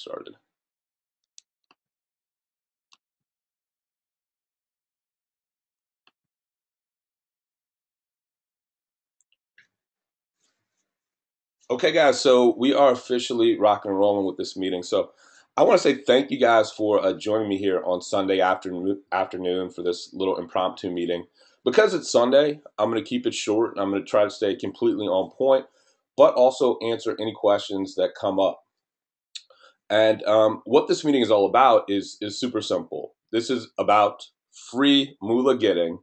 started. Okay, guys, so we are officially rocking and rolling with this meeting. So I want to say thank you guys for joining me here on Sunday afternoon for this little impromptu meeting. Because it's Sunday, I'm going to keep it short and I'm going to try to stay completely on point, but also answer any questions that come up. And what this meeting is all about is super simple. This is about free Moolah getting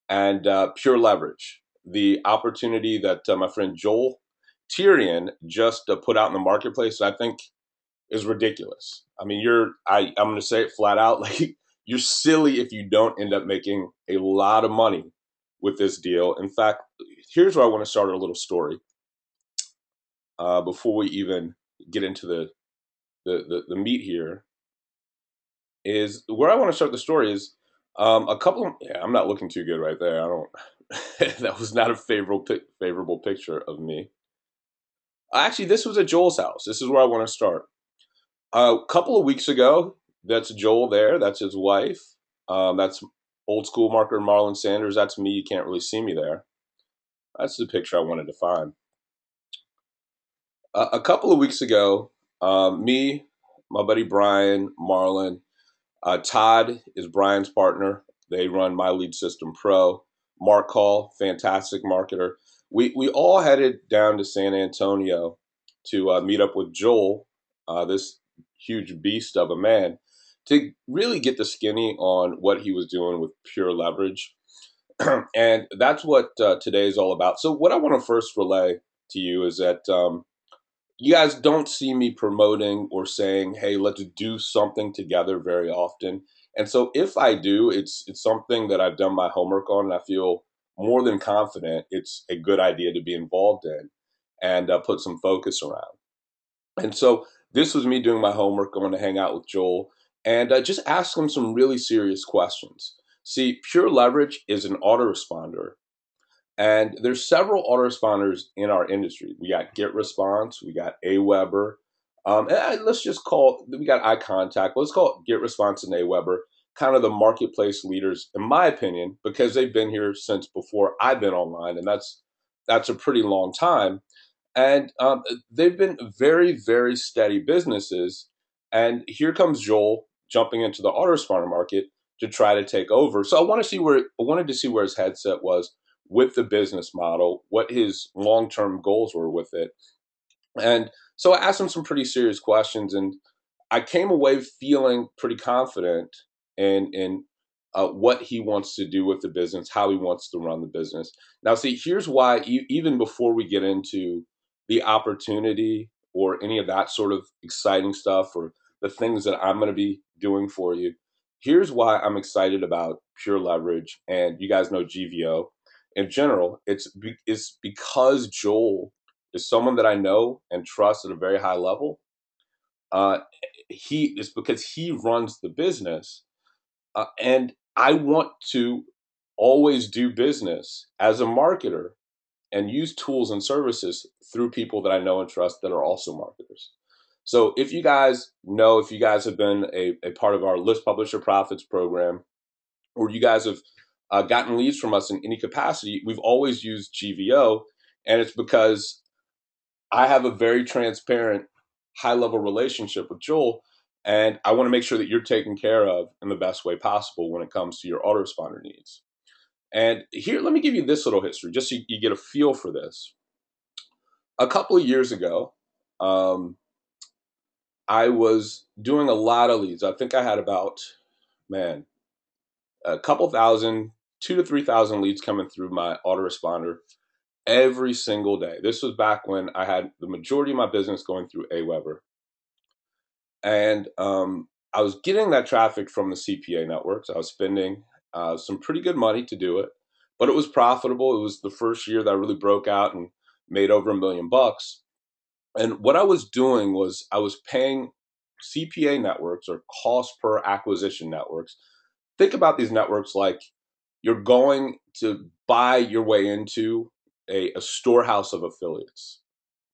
and pure leverage. The opportunity that my friend Joel Tyrion just put out in the marketplace, I think, is ridiculous. I mean, I'm going to say it flat out, like you're silly if you don't end up making a lot of money with this deal. In fact, here's where I want to start a little story before we even get into the meat here. Is where I want to start the story is a couple of, yeah, I'm not looking too good right there. I don't, that was not a favorable picture of me. Actually, this was at Joel's house. This is where I want to start. A couple of weeks ago, that's Joel there. That's his wife. That's old school marketer Marlon Sanders. That's me. You can't really see me there. That's the picture I wanted to find. A couple of weeks ago, me, my buddy Brian, Marlon, Todd is Brian's partner. They run My Lead System Pro. Mark Hall, fantastic marketer. We all headed down to San Antonio to meet up with Joel, this huge beast of a man, to really get the skinny on what he was doing with pure leverage. And that's what today is all about. So what I want to first relay to you is that you guys don't see me promoting or saying, "Hey, let's do something together" very often. And so if I do, it's something that I've done my homework on, and I feel more than confident it's a good idea to be involved in and put some focus around. And so this was me doing my homework, going to hang out with Joel and just ask him some really serious questions. See, Pure Leverage is an autoresponder, and there's several autoresponders in our industry. We got GetResponse, we got Aweber, and let's just call we got Eye Contact. Let's call it GetResponse and Aweber, kind of the marketplace leaders, in my opinion, because they've been here since before I've been online, and that's a pretty long time. And they've been very, very steady businesses. And here comes Joel jumping into the autoresponder market to try to take over. So I wanted to see where his headset was with the business model, what his long-term goals were with it. And so I asked him some pretty serious questions, and I came away feeling pretty confident in what he wants to do with the business, how he wants to run the business. Now, see, here's why, even before we get into the opportunity or any of that sort of exciting stuff or the things that I'm going to be doing for you, here's why I'm excited about Pure Leverage. And you guys know GVO in general. It's because Joel is someone that I know and trust at a very high level. Uh, it's because he runs the business, and I want to always do business as a marketer and use tools and services through people that I know and trust that are also marketers. So if you guys know, if you guys have been a part of our List Publisher Profits program, or you guys have gotten leads from us in any capacity, we've always used GVO. And it's because I have a very transparent, high level relationship with Joel. And I want to make sure that you're taken care of in the best way possible when it comes to your autoresponder needs. And here, let me give you this little history, just so you get a feel for this. A couple of years ago, I was doing a lot of leads. I think I had about, man, a couple thousand, 2 to 3 thousand leads coming through my autoresponder every single day. This was back when I had the majority of my business going through Aweber. And I was getting that traffic from the CPA networks. I was spending some pretty good money to do it, but it was profitable. It was the first year that I really broke out and made over $1 million. And what I was doing was I was paying CPA networks, or cost per acquisition networks. Think about these networks like you're going to buy your way into a storehouse of affiliates,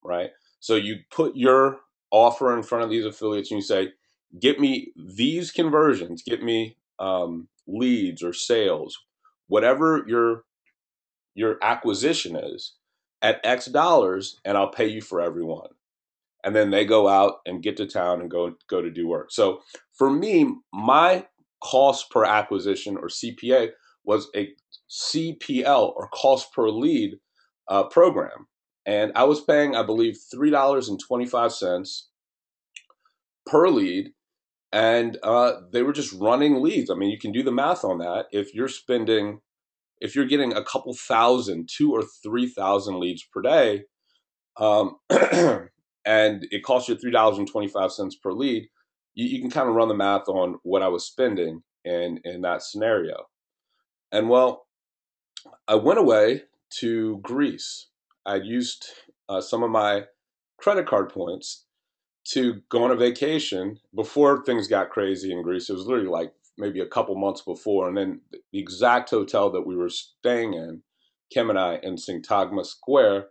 right? So you put your offer in front of these affiliates and you say, get me these conversions, get me leads or sales, whatever your acquisition is at X dollars, and I'll pay you for every one. And then they go out and get to town and go to do work. So for me, my cost per acquisition, or CPA, was a CPL, or cost per lead, program. And I was paying, I believe, $3.25 per lead. And they were just running leads. I mean, you can do the math on that. If you're getting a couple thousand, 2,000 or 3,000 leads per day, and it costs you $3.25 per lead, you can kind of run the math on what I was spending in that scenario. And well, I went away to Greece. I'd used some of my credit card points to go on a vacation before things got crazy in Greece. It was literally like maybe a couple months before. And then the exact hotel that we were staying in, Kim and I, in Syntagma Square,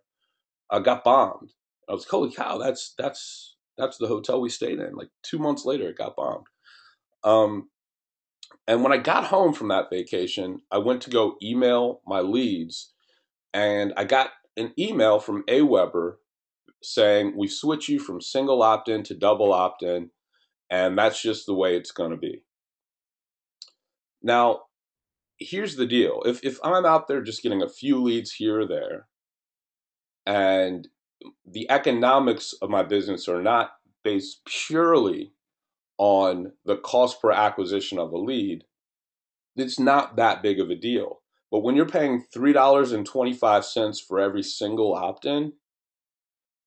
got bombed. I was like, holy cow, that's the hotel we stayed in. Like 2 months later, it got bombed. And when I got home from that vacation, I went to go email my leads, and I got an email from AWeber saying, we switch you from single opt-in to double opt-in, and that's just the way it's going to be. Now, here's the deal. If I'm out there just getting a few leads here or there, and the economics of my business are not based purely on the cost per acquisition of a lead, it's not that big of a deal. But when you're paying $3.25 for every single opt-in,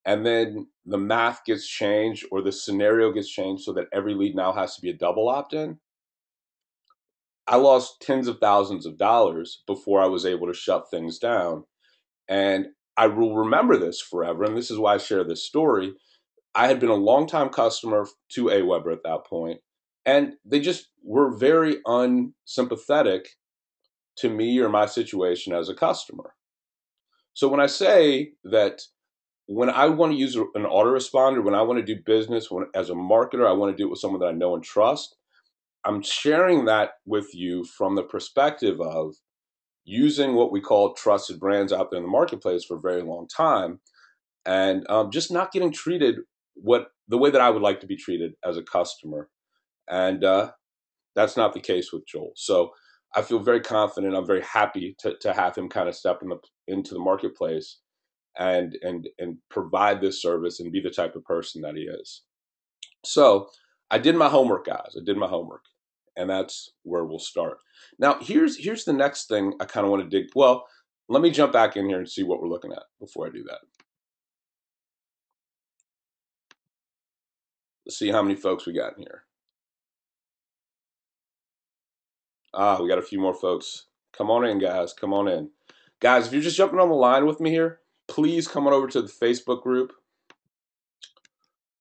and then the math gets changed or the scenario gets changed so that every lead now has to be a double opt-in, I lost tens of thousands of dollars before I was able to shut things down. And I will remember this forever. And this is why I share this story. I had been a longtime customer to AWeber at that point, and they just were very unsympathetic to me or my situation as a customer. So when I say that, when I want to use an autoresponder, when I want to do business, as a marketer, I want to do it with someone that I know and trust, I'm sharing that with you from the perspective of using what we call trusted brands out there in the marketplace for a very long time, and just not getting treated the way that I would like to be treated as a customer. And that's not the case with Joel. So I feel very confident. I'm very happy to have him kind of step into the marketplace and provide this service and be the type of person that he is. So I did my homework, guys. I did my homework. And that's where we'll start. Now, here's the next thing I kind of want to dig. Well, let me jump back in here and see what we're looking at before I do that. Let's see how many folks we got in here. We got a few more folks. Come on in, guys. Come on in. Guys, if you're just jumping on the line with me here, please come on over to the Facebook group.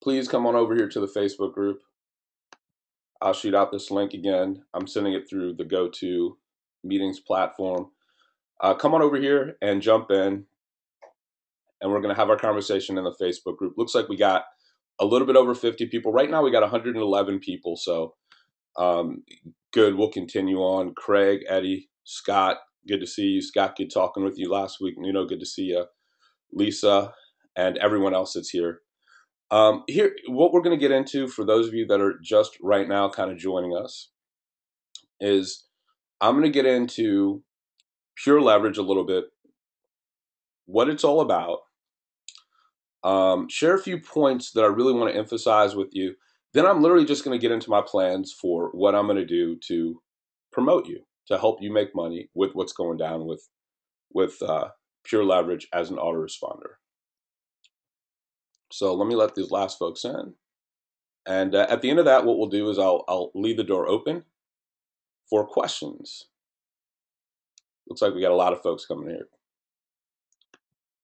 Please come on over here to the Facebook group. I'll shoot out this link again. I'm sending it through the GoTo Meetings platform. Come on over here and jump in, and we're going to have our conversation in the Facebook group. Looks like we got a little bit over 50 people. Right now we got 111 people, so good. We'll continue on. Craig, Eddie, Scott, good to see you. Scott, good talking with you last week. Nuno, good to see you. Lisa, and everyone else that's here. Here, what we're going to get into, for those of you that are just right now kind of joining us, is I'm going to get into pure leverage a little bit, what it's all about, share a few points that I really want to emphasize with you. Then I'm literally just going to get into my plans for what I'm going to do to promote you, to help you make money with what's going down with pure leverage as an autoresponder. So let me let these last folks in. And at the end of that, what we'll do is I'll leave the door open for questions. Looks like we got a lot of folks coming here.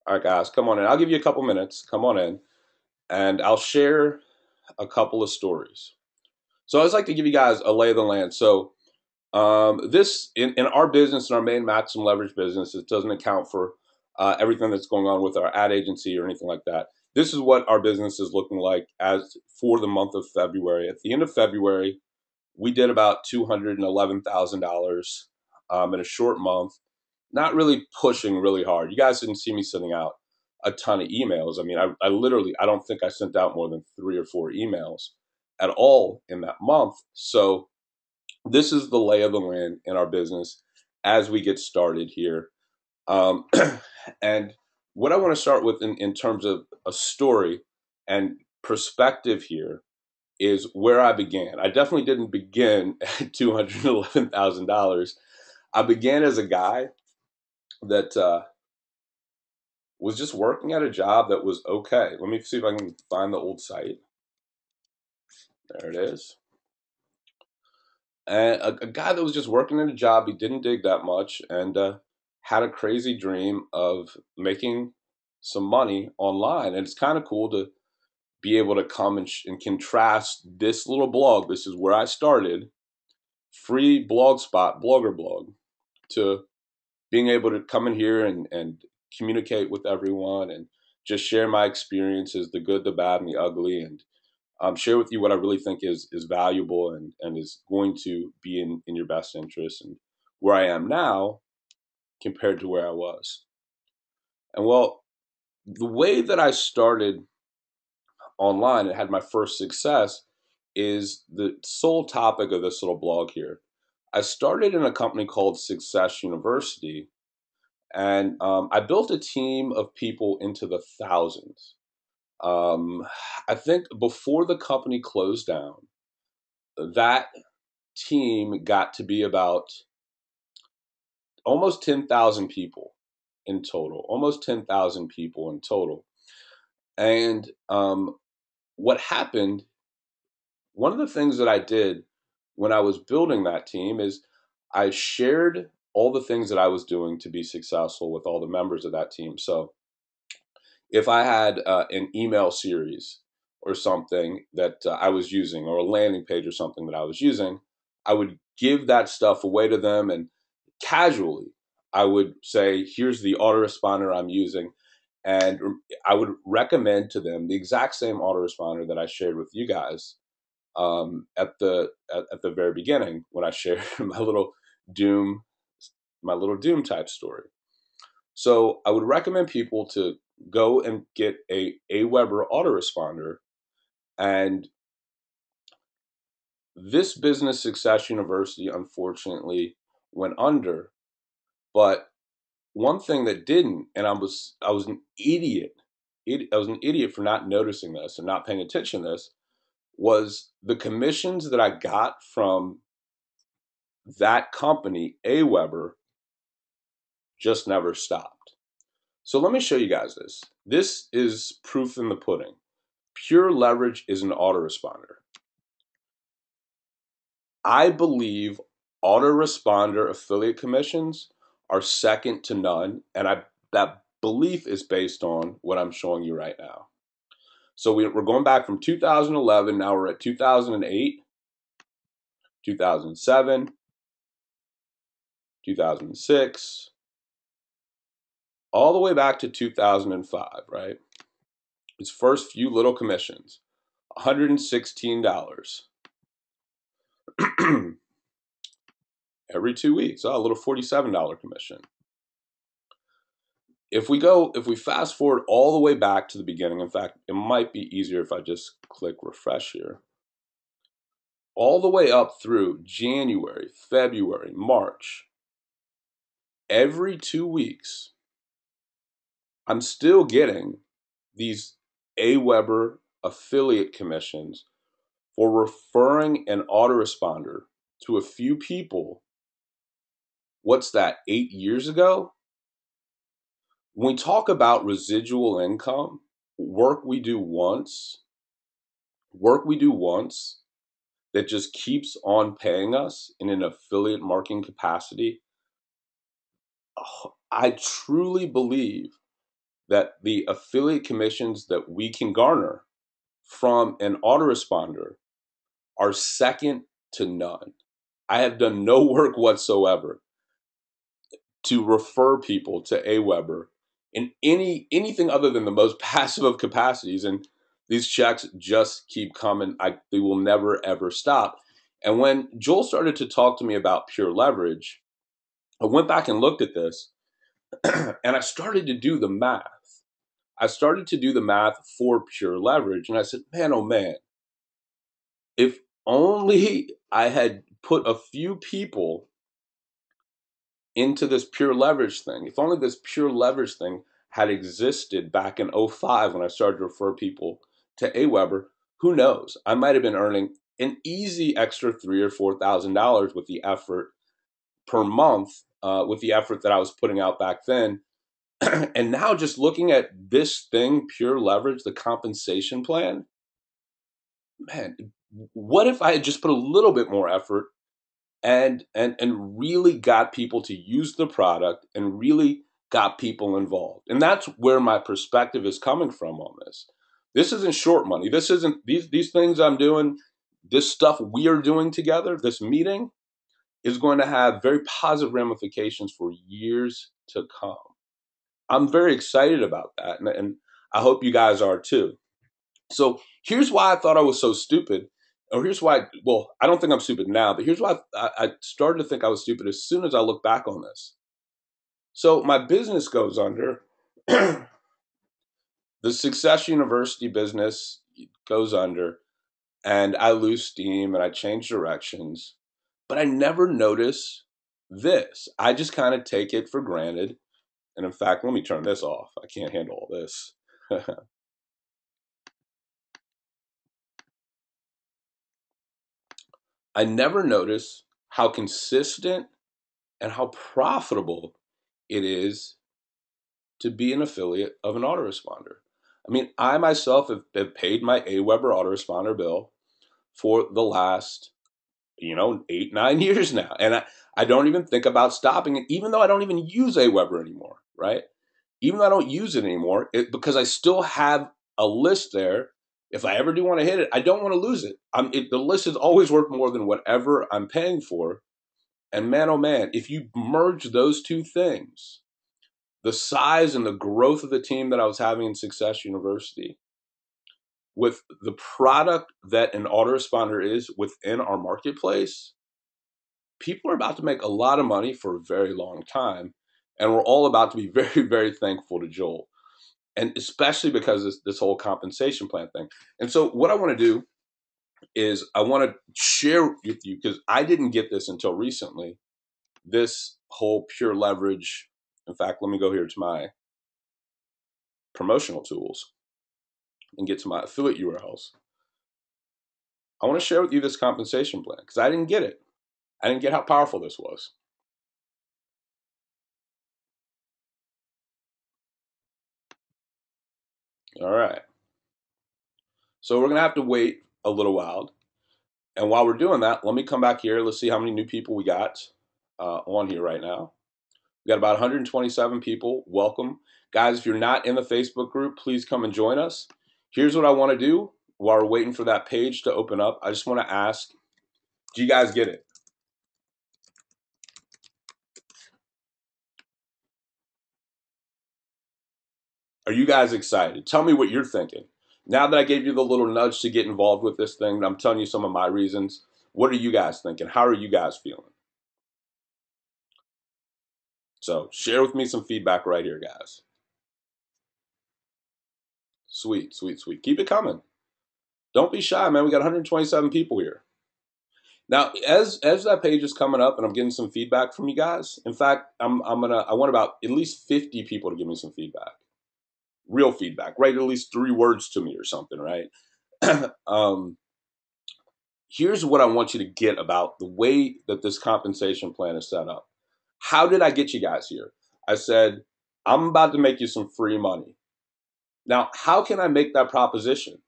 All right, guys, come on in. I'll give you a couple minutes. Come on in, and I'll share a couple of stories. So I always like to give you guys a lay of the land. So this, in our business, in our main maximum leverage business, it doesn't account for everything that's going on with our ad agency or anything like that. this is what our business is looking like as for the month of February. At the end of February, we did about $211,000 in a short month. Not really pushing really hard. You guys didn't see me sending out a ton of emails. I mean, I literally, I don't think I sent out more than 3 or 4 emails at all in that month. So this is the lay of the land in our business as we get started here. Um, and what I want to start with in terms of a story and perspective here is where I began. I definitely didn't begin at $211,000. I began as a guy that was just working at a job that was okay. Let me see if I can find the old site. There it is. And a guy that was just working at a job he didn't dig that much, and had a crazy dream of making some money online. And it's kind of cool to be able to come and contrast this little blog. This is where I started, free blog spot, blogger blog, to being able to come in here and communicate with everyone and just share my experiences, the good, the bad, and the ugly, and share with you what I really think is valuable and is going to be in your best interest, and where I am now compared to where I was. And well, the way that I started online and had my first success is the sole topic of this little blog here. I started in a company called Success University, and I built a team of people into the thousands. Um, I think before the company closed down, that team got to be about almost 10,000 people in total, almost 10,000 people in total. And what happened, one of the things that I did when I was building that team is I shared all the things that I was doing to be successful with all the members of that team. So if I had an email series or something that I was using, or a landing page or something that I was using, I would give that stuff away to them, and casually I would say, here's the autoresponder I'm using. And I would recommend to them the exact same autoresponder that I shared with you guys at the very beginning when I shared doom my little doom type story. So I would recommend people to go and get a Aweber autoresponder. And this business, Success University, unfortunately went under. But one thing that didn't, and I was an idiot. I was an idiot for not noticing this and not paying attention to this, was the commissions that I got from that company, Aweber, just never stopped. So let me show you guys this. This is proof in the pudding. Pure Leverage is an autoresponder. I believe autoresponder affiliate commissions are second to none, and that belief is based on what I'm showing you right now. So we're going back from 2011, now we're at 2008, 2007, 2006, all the way back to 2005, right? His first few little commissions, $116. Every 2 weeks, a little $47 commission. If we fast forward all the way back to the beginning, in fact, it might be easier if I just click refresh here. All the way up through January, February, March, every 2 weeks, I'm still getting these Aweber affiliate commissions for referring an autoresponder to a few people. What's that, 8 years ago? When we talk about residual income, work we do once that just keeps on paying us in an affiliate marketing capacity, I truly believe that the affiliate commissions that we can garner from an autoresponder are second to none. I have done no work whatsoever to refer people to Aweber in anything other than the most passive of capacities. And these checks just keep coming. They will never ever stop. And when Joel started to talk to me about pure leverage, I went back and looked at this and I started to do the math. I started to do the math for pure leverage. And I said, man, oh man, if only I had put a few people into this pure leverage thing, if only this pure leverage thing had existed back in '05 when I started to refer people to AWeber, who knows? I might have been earning an easy extra $3,000 or $4,000 with the effort per month, with the effort that I was putting out back then. And now just looking at this thing, pure leverage, the compensation plan, man, what if I had just put a little bit more effort and really got people to use the product and really got people involved? And that's where my perspective is coming from on this. This isn't short money. This isn't these things I'm doing, this stuff we are doing together, this meeting is going to have very positive ramifications for years to come. I'm very excited about that, and I hope you guys are too. So here's why I thought I was so stupid, or here's why. Well, I don't think I'm stupid now, but here's why I started to think I was stupid as soon as I look back on this. So my business goes under. The Success University business goes under, and I lose steam and I change directions, but I never notice this. I just kind of take it for granted. And in fact, let me turn this off. I can't handle all this. I never notice how consistent and how profitable it is to be an affiliate of an autoresponder. I mean, I myself have paid my AWeber autoresponder bill for the last, 8, 9 years now. And I don't even think about stopping it, even though I don't even use AWeber anymore, right? Even though I don't use it anymore, because I still have a list there. If I ever do want to hit it, I don't want to lose it. The list is always worth more than whatever I'm paying for. And man, oh man, if you merge those two things, the size and the growth of the team that I was having in Success University with the product that an autoresponder is within our marketplace, people are about to make a lot of money for a very long time. And we're all about to be very, very thankful to Joel. And especially because of this whole compensation plan thing. And so what I want to do is I want to share with you, because I didn't get this until recently, this whole pure leverage. In fact, let me go here to my promotional tools and get to my affiliate URLs. I want to share with you this compensation plan because I didn't get it. I didn't get how powerful this was. All right. So we're going to have to wait a little while. And while we're doing that, let me come back here. Let's see how many new people we got on here right now. We got about 127 people. Welcome. Guys, if you're not in the Facebook group, please come and join us. Here's what I want to do while we're waiting for that page to open up. I just want to ask, do you guys get it? Are you guys excited? Tell me what you're thinking. Now that I gave you the little nudge to get involved with this thing, I'm telling you some of my reasons. What are you guys thinking? How are you guys feeling? So share with me some feedback right here, guys. Sweet, sweet, sweet. Keep it coming. Don't be shy, man. We got 127 people here. Now, as that page is coming up and I'm getting some feedback from you guys, in fact, I want about at least 50 people to give me some feedback. Real feedback. Write at least 3 words to me or something, right? Here's what I want you to get about the way that this compensation plan is set up. How did I get you guys here? I said, I'm about to make you some free money. Now, how can I make that proposition?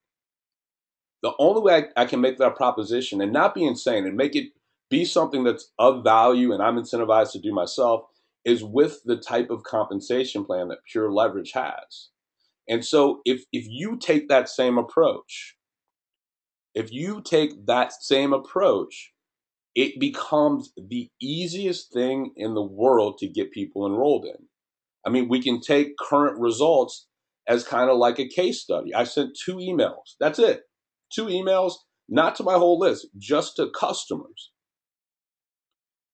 The only way I can make that proposition and not be insane and make it be something that's of value and I'm incentivized to do myself is with the type of compensation plan that Pure Leverage has. And so if you take that same approach, it becomes the easiest thing in the world to get people enrolled in. I mean, we can take current results as kind of like a case study. I sent 2 emails. That's it. 2 emails, not to my whole list, just to customers.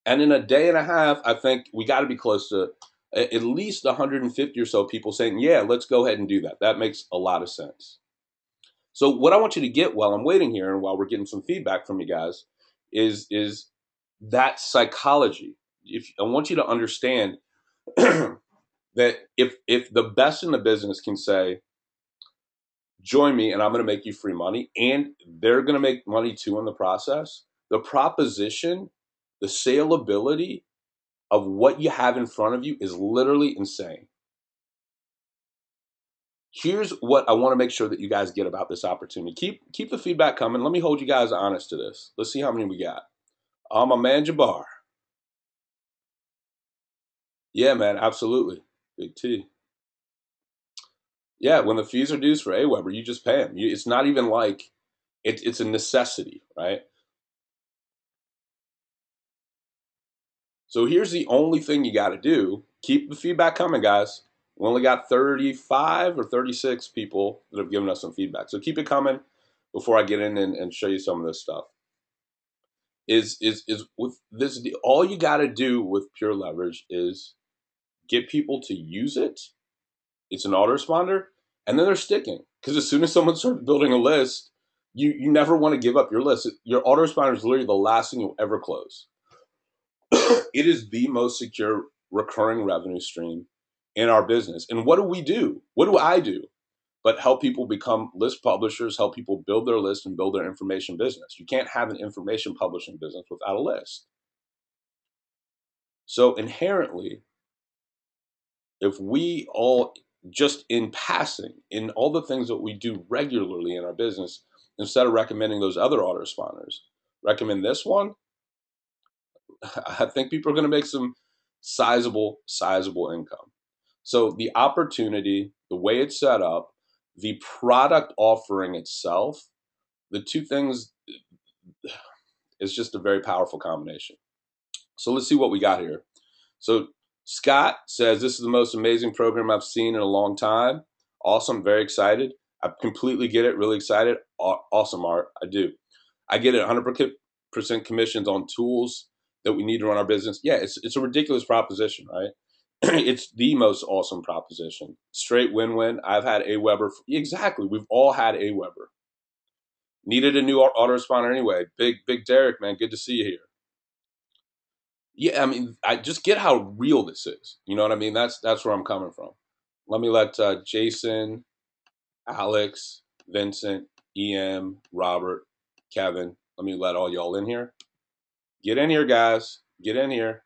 And in a day and a half, I think we got to be close to at least 150 or so people saying, yeah, let's go ahead and do that. That makes a lot of sense. So what I want you to get while I'm waiting here and while we're getting some feedback from you guys is that psychology. If I want you to understand that if the best in the business can say, join me and I'm going to make you free money, and they're going to make money too in the process, the proposition, the saleability of what you have in front of you is literally insane. Here's what I want to make sure that you guys get about this opportunity. Keep the feedback coming. Let me hold you guys honest to this. Let's see how many we got. My man Jabbar. Yeah, man, absolutely. Big T. Yeah, when the fees are due for AWeber, you just pay them. It's not even like it's a necessity, right? So here's the only thing you got to do. Keep the feedback coming, guys. We only got 35 or 36 people that have given us some feedback. So keep it coming before I get in and show you some of this stuff. Is with this, all you got to do with Pure Leverage is get people to use it. It's an autoresponder, and then they're sticking. Because as soon as someone starts building a list, you never want to give up your list. Your autoresponder is literally the last thing you'll ever close. It is the most secure recurring revenue stream in our business. And what do we do? What do I do? But help people become list publishers, help people build their list and build their information business. You can't have an information publishing business without a list. So inherently, if we all just in passing, in all the things that we do regularly in our business, instead of recommending those other autoresponders, recommend this one, I think people are going to make some sizable income. So the opportunity, the way it's set up, the product offering itself, the two things is just a very powerful combination. So let's see what we got here. So Scott says, this is the most amazing program I've seen in a long time. Awesome. Very excited. I completely get it. Really excited. Awesome, Art. I do. I get it. 100% commissions on tools that we need to run our business. Yeah, it's a ridiculous proposition, right? It's the most awesome proposition. Straight win-win. I've had AWeber. Exactly. We've all had AWeber. Needed a new autoresponder anyway. Big Derek, man. Good to see you here. Yeah, I mean, I just get how real this is. You know what I mean? That's where I'm coming from. Let me let Jason, Alex, Vincent, EM, Robert, Kevin. Let me let all y'all in here. Get in here, guys. Get in here,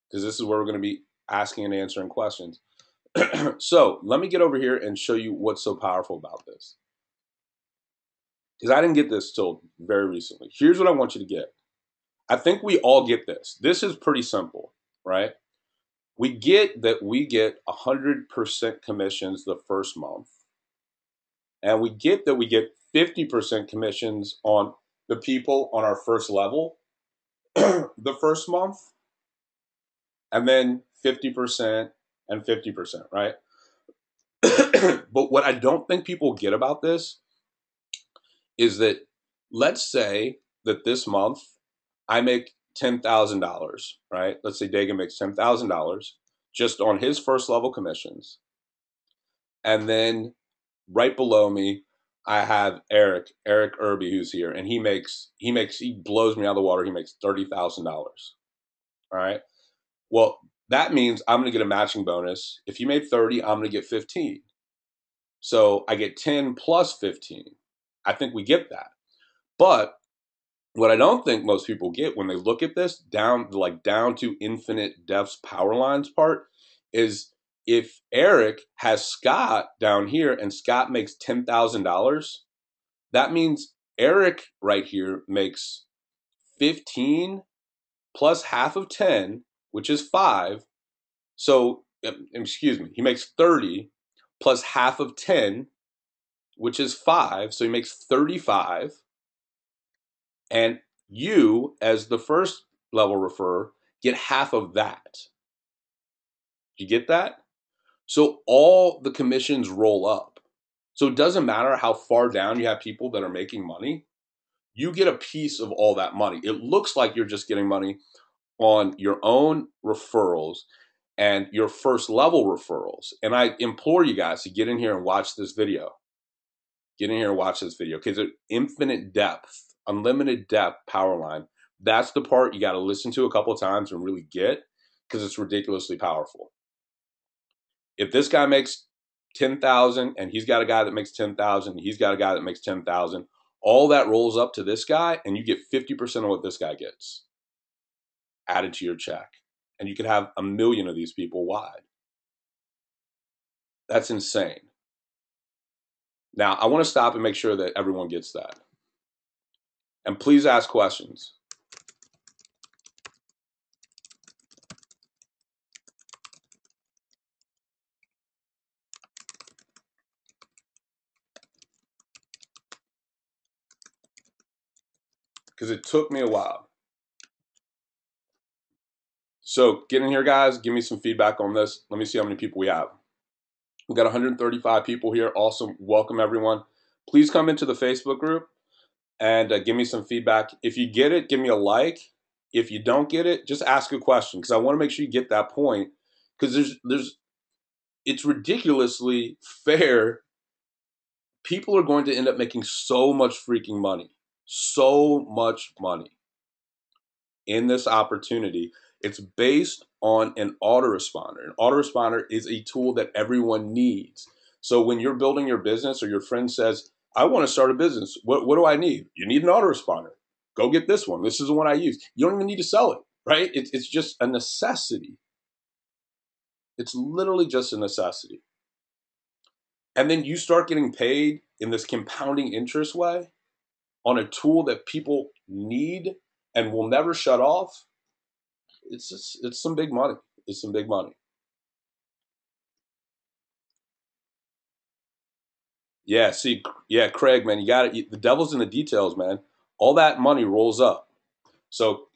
because this is where we're going to be asking and answering questions. So let me get over here and show you what's so powerful about this, because I didn't get this till very recently. Here's what I want you to get. I think we all get this. This is pretty simple, right? We get that we get 100% commissions the first month. And we get that we get 50% commissions on the people on our first level the first month. And then 50% and 50%, right? But what I don't think people get about this is that, let's say that this month I make $10,000, right? Let's say Daegan makes $10,000 just on his first level commissions. And then right below me, I have Eric Irby, who's here, and he blows me out of the water. He makes $30,000. All right. Well, that means I'm going to get a matching bonus. If you made 30, I'm going to get 15. So I get 10 plus 15. I think we get that. But what I don't think most people get when they look at this down to infinite depths power lines part is, if Eric has Scott down here and Scott makes $10,000, that means Eric right here makes 15 plus half of 10, which is 5. So, excuse me, he makes 30 plus half of 10, which is 5. So he makes 35. And you, as the first level referrer, get half of that. You get that? So all the commissions roll up. So it doesn't matter how far down you have people that are making money, you get a piece of all that money. It looks like you're just getting money on your own referrals and your first level referrals. And I implore you guys to get in here and watch this video. Get in here and watch this video because infinite depth, unlimited depth power line. That's the part you got to listen to a couple of times and really get because it's ridiculously powerful. If this guy makes 10,000 and he's got a guy that makes 10,000, he's got a guy that makes 10,000, all that rolls up to this guy and you get 50% of what this guy gets added to your check. And you could have 1 million of these people wide. That's insane. Now, I want to stop and make sure that everyone gets that. And please ask questions. Because it took me a while. So get in here, guys. Give me some feedback on this. Let me see how many people we have. We've got 135 people here. Awesome. Welcome, everyone. Please come into the Facebook group and give me some feedback. If you get it, give me a like. If you don't get it, just ask a question because I want to make sure you get that point because it's ridiculously fair. People are going to end up making so much freaking money, so much money in this opportunity. It's based on an autoresponder. An autoresponder is a tool that everyone needs. So when you're building your business or your friend says, I want to start a business, what do I need? You need an autoresponder. Go get this one. This is the one I use. You don't even need to sell it, right? It's just a necessity. It's literally just a necessity. And then you start getting paid in this compounding interest way on a tool that people need and will never shut off. It's some big money. It's some big money. Yeah, see, yeah, Craig, man, you got it. The devil's in the details, man. All that money rolls up. So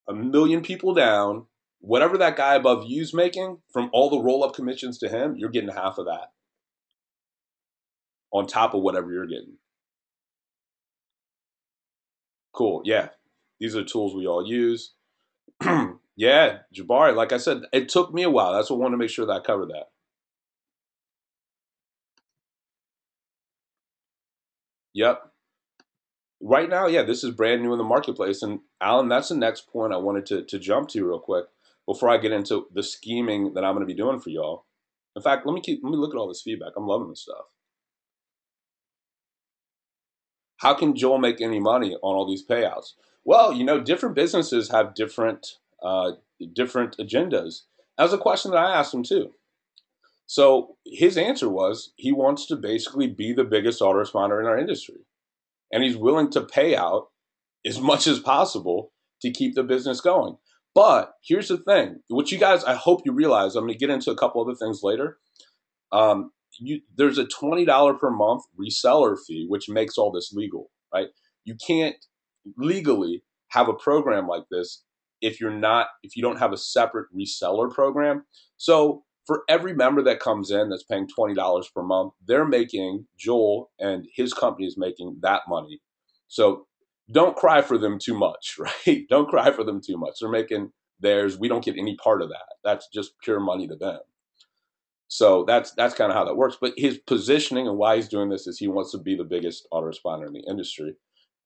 1 million people down, whatever that guy above you's making from all the roll up commissions to him, you're getting half of that on top of whatever you're getting. Cool. Yeah. These are the tools we all use. Yeah, Jabari, like I said, it took me a while. That's what I wanted to make sure that I covered that. Yep. Right now, yeah, this is brand new in the marketplace. And Alan, that's the next point I wanted to jump to real quick before I get into the scheming that I'm going to be doing for y'all. In fact, let me look at all this feedback. I'm loving this stuff. How can Joel make any money on all these payouts? Well, different businesses have different agendas. That was a question that I asked him too. So his answer was he wants to basically be the biggest autoresponder in our industry. And he's willing to pay out as much as possible to keep the business going. But here's the thing, which you guys, I hope you realize, I'm going to get into a couple other things later. There's a $20 per month reseller fee, which makes all this legal, right? You can't legally have a program like this if you don't have a separate reseller program. So for every member that comes in that's paying $20 per month, Joel and his company is making that money. So don't cry for them too much, right? Don't cry for them too much. They're making theirs. We don't get any part of that. That's just pure money to them. So that's kind of how that works. But his positioning and why he's doing this is he wants to be the biggest autoresponder in the industry.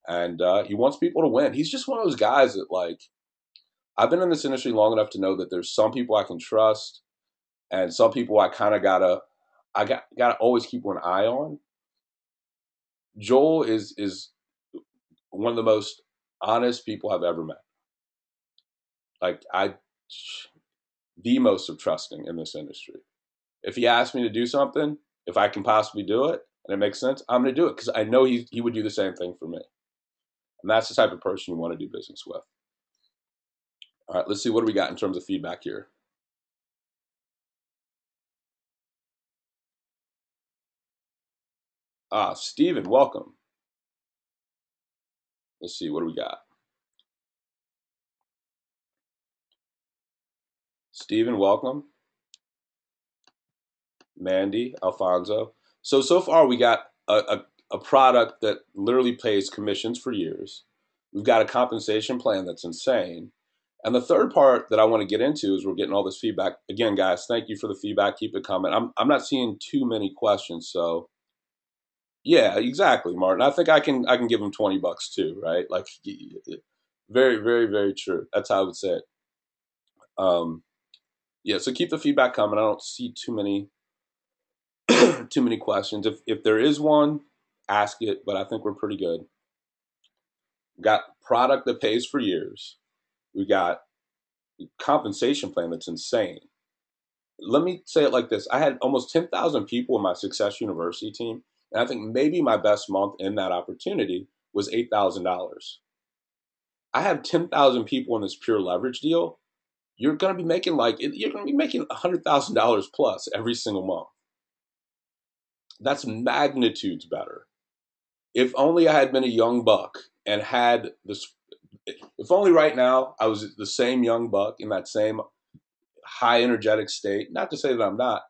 And he wants people to win. He's just one of those guys that, like, I've been in this industry long enough to know that there's some people I can trust and some people I kind of gotta always keep an eye on. Joel is one of the most honest people I've ever met. Like, the most of trusting in this industry. If he asks me to do something, if I can possibly do it and it makes sense, I'm going to do it because I know he would do the same thing for me. And that's the type of person you want to do business with. All right, let's see what do we got in terms of feedback here. Steven, welcome. Let's see, what do we got? Steven, welcome. Mandy, Alfonso. So far we got a product that literally pays commissions for years. We've got a compensation plan that's insane. And the third part that I want to get into is we're getting all this feedback. Again, guys, thank you for the feedback. Keep it coming. I'm not seeing too many questions, so yeah, exactly, Martin. I think I can give him $20 too, right? Like, very, very, very true. That's how I would say it. Um, yeah, so keep the feedback coming. I don't see too many too many questions. If there is one, ask it. But I think we're pretty good. We got product that pays for years. We got compensation plan that's insane. Let me say it like this: I had almost 10,000 people in my Success University team, and I think maybe my best month in that opportunity was $8,000. I have 10,000 people in this pure leverage deal. You're going to be making you're going to be making $100,000 plus every single month. That's magnitudes better. If only I had been a young buck and had this. If only right now I was the same young buck in that same high energetic state. Not to say that I'm not.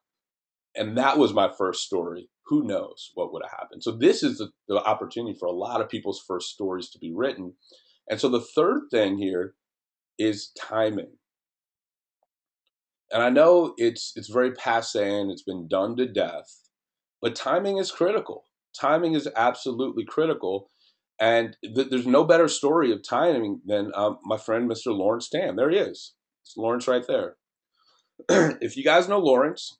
And that was my first story. Who knows what would have happened? So this is the opportunity for a lot of people's first stories to be written. And so the third thing here is timing. And I know it's very passe and it's been done to death, but timing is critical. Timing is absolutely critical. And there's no better story of timing than my friend, Mr. Lawrence Tam. There he is. It's Lawrence right there. If you guys know Lawrence,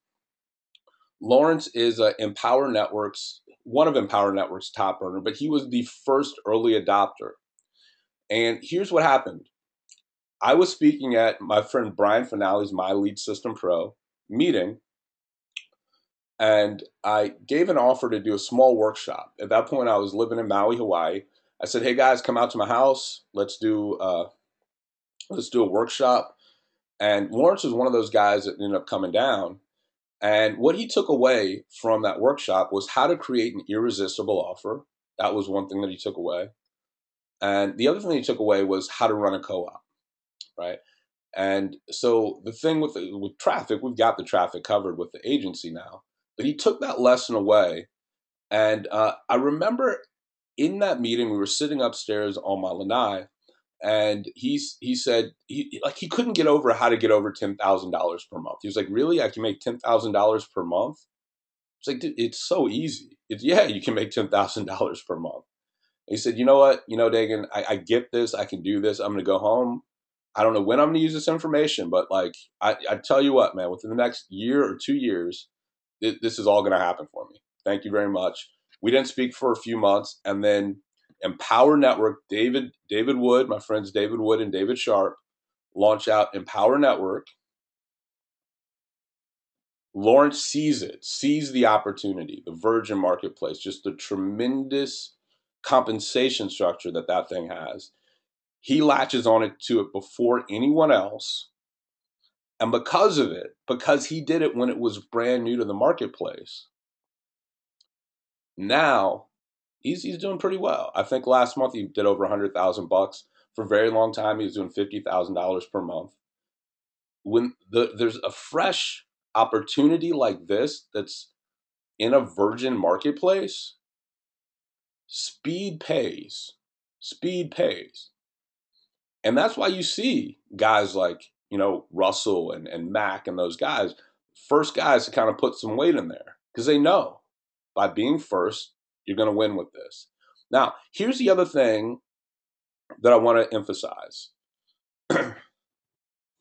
Lawrence is Empower Networks, one of Empower Networks' top earner, but he was the first early adopter. And here's what happened. I was speaking at my friend Brian Finale's My Lead System Pro meeting, and I gave an offer to do a small workshop. At that point, I was living in Maui, Hawaii. I said, "Hey guys, come out to my house. Let's do a workshop." And Lawrence was one of those guys that ended up coming down. And what he took away from that workshop was how to create an irresistible offer. That was one thing that he took away. And the other thing he took away was how to run a co-op, right? And so the thing with traffic, we've got the traffic covered with the agency now. But he took that lesson away. And I remember in that meeting, we were sitting upstairs on my lanai, and he said he couldn't get over how to get over $10,000 per month. He was like, "Really? I can make $10,000 per month?" It's like, dude, it's so easy. Yeah, you can make $10,000 per month. And he said, "You know what? Daegan, I get this. I can do this. I'm going to go home. I don't know when I'm going to use this information, but like, I tell you what, man, within the next year or 2 years, this is all going to happen for me. Thank you very much." We didn't speak for a few months, and then Empower Network, David Wood, my friends David Wood and David Sharp, launch out Empower Network. Lawrence sees the opportunity, the virgin marketplace, just the tremendous compensation structure that thing has. He latches on to it before anyone else. And because of it, because he did it when it was brand new to the marketplace, now he's doing pretty well. I think last month he did over $100,000. For a very long time, he was doing $50,000 per month. When there's a fresh opportunity like this that's in a virgin marketplace, speed pays. Speed pays. And that's why you see guys like, Russell and Mac and those guys, first guys to kind of put some weight in there because they know by being first, you're going to win with this. Now, here's the other thing that I want to emphasize.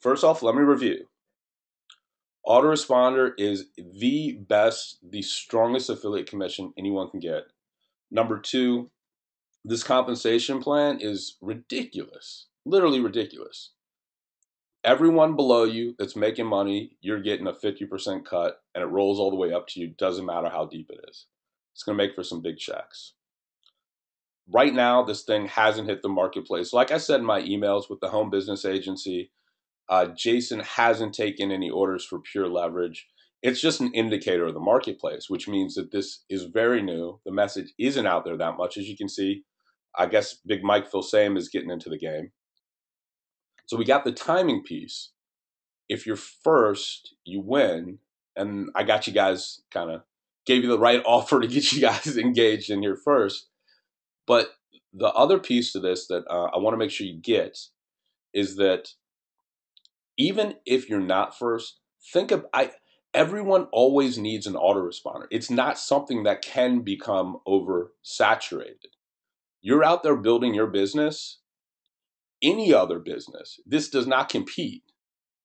First off, let me review. Autoresponder is the best, the strongest affiliate commission anyone can get. Number two, this compensation plan is ridiculous, literally ridiculous. Everyone below you that's making money, you're getting a 50% cut, and it rolls all the way up to you. Doesn't matter how deep it is. It's going to make for some big checks. Right now, this thing hasn't hit the marketplace. Like I said in my emails with the home business agency, Jason hasn't taken any orders for pure leverage. It's just an indicator of the marketplace, which means that this is very new. The message isn't out there that much. As you can see, I guess Big Mike Filsame is getting into the game. So we got the timing piece. If you're first, you win. and I got you guys kind of gave you the right offer to get you guys engaged in here first. But the other piece to this that I want to make sure you get is that even if you're not first, think of everyone always needs an autoresponder. It's not something that can become oversaturated. You're out there building your business, any other business. This does not compete.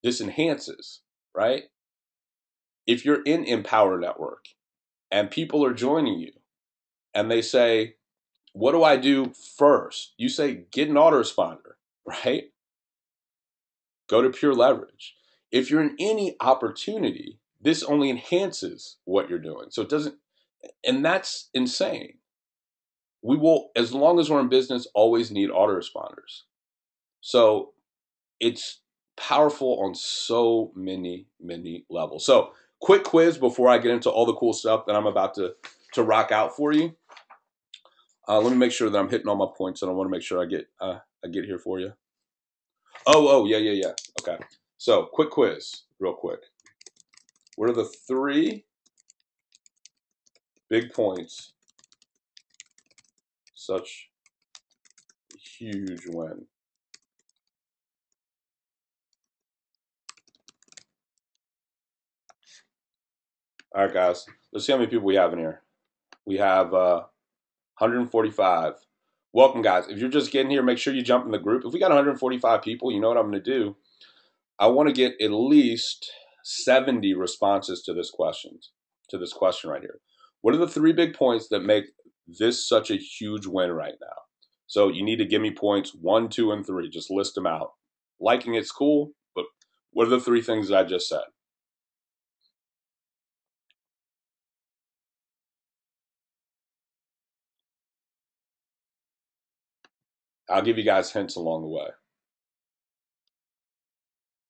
This enhances, right? If you're in Empower Network and people are joining you and they say, what do I do first? You say, get an autoresponder, right? Go to Pure Leverage. If you're in any opportunity, this only enhances what you're doing. So it doesn't, and that's insane. We will, as long as we're in business, always need autoresponders. So it's powerful on so many, many levels. So quick quiz before I get into all the cool stuff that I'm about to rock out for you. Let me make sure that I'm hitting all my points, and I want to make sure I get here for you. Yeah. Okay. So quick quiz, real quick. What are the 3 big points? Such a huge win. All right, guys. Let's see how many people we have in here. We have 145. Welcome, guys. If you're just getting here, make sure you jump in the group. If we got 145 people, you know what I'm going to do? I want to get at least 70 responses to this question right here. What are the 3 big points that make this such a huge win right now? So you need to give me points 1, 2, and 3. Just list them out. Liking it's cool, but what are the 3 things that I just said? I'll give you guys hints along the way.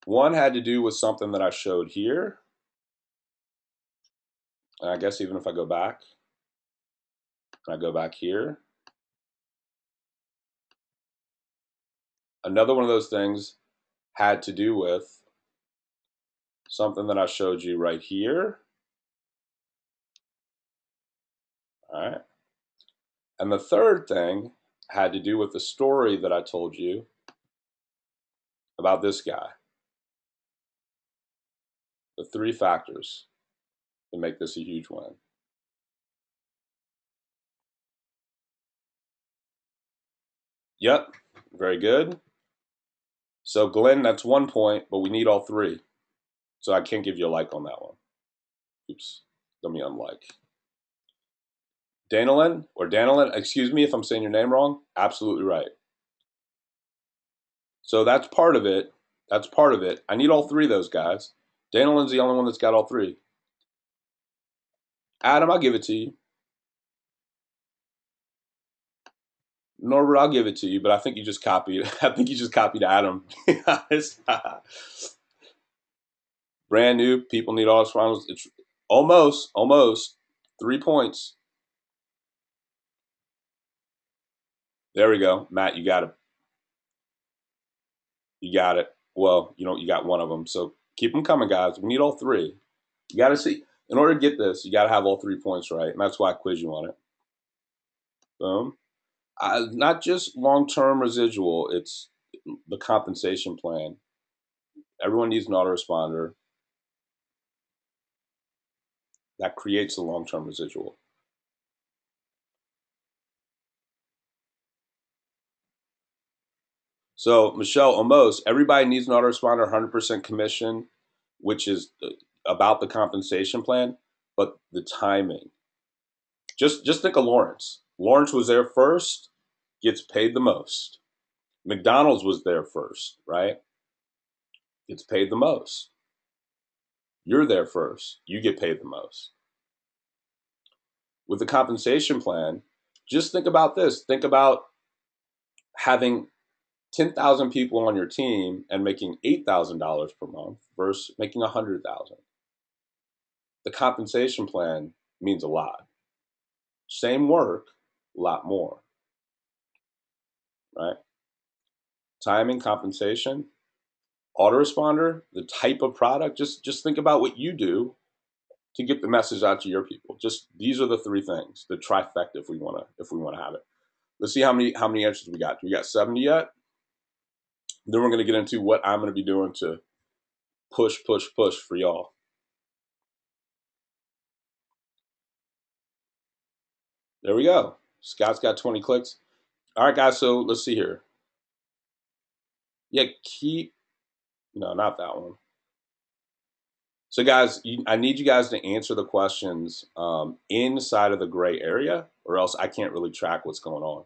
One had to do with something that I showed here. And I guess even if I go back here, another one of those things had to do with something that I showed you right here. All right. And the third thing had to do with the story that I told you about this guy. The 3 factors that make this a huge win. Yep, very good. So Glenn, that's 1 point, but we need all 3. So I can't give you a like on that one. Oops, let me unlike. Danilin, excuse me if I'm saying your name wrong. Absolutely right. So that's part of it. I need all 3 of those guys. Danilin's the only one that's got all 3. Adam, I'll give it to you. Norbert, I'll give it to you, but I think you just copied. I think you just copied Adam. Brand new. People need all finals. It's almost 3 points. There we go, Matt. You got it. You got it. Well, you got one of them. So keep them coming, guys. We need all 3. You got to see. In order to get this, you got to have all 3 points right, and that's why I quiz you on it. Boom. Not just long-term residual. It's the compensation plan. Everyone needs an autoresponder that creates a long-term residual. So, Michelle, almost everybody needs an autoresponder, 100% commission, which is about the compensation plan, but the timing. Just think of Lawrence. Lawrence was there first, gets paid the most. McDonald's was there first, right? Gets paid the most. You're there first, you get paid the most. With the compensation plan, just think about this. Think about having 10,000 people on your team and making $8,000 per month versus making $100,000. The compensation plan means a lot. Same work, a lot more, right? Timing, compensation, autoresponder, the type of product. Just think about what you do to get the message out to your people. Just these are the three things, the trifecta if we wanna have it. Let's see how many answers we got. Do we got 70 yet? Then we're gonna get into what I'm gonna be doing to push, push, push for y'all. There we go. Scott's got 20 clicks. All right, guys. So let's see here. Yeah, no, not that one. So, guys, I need you guys to answer the questions inside of the gray area, or else I can't really track what's going on.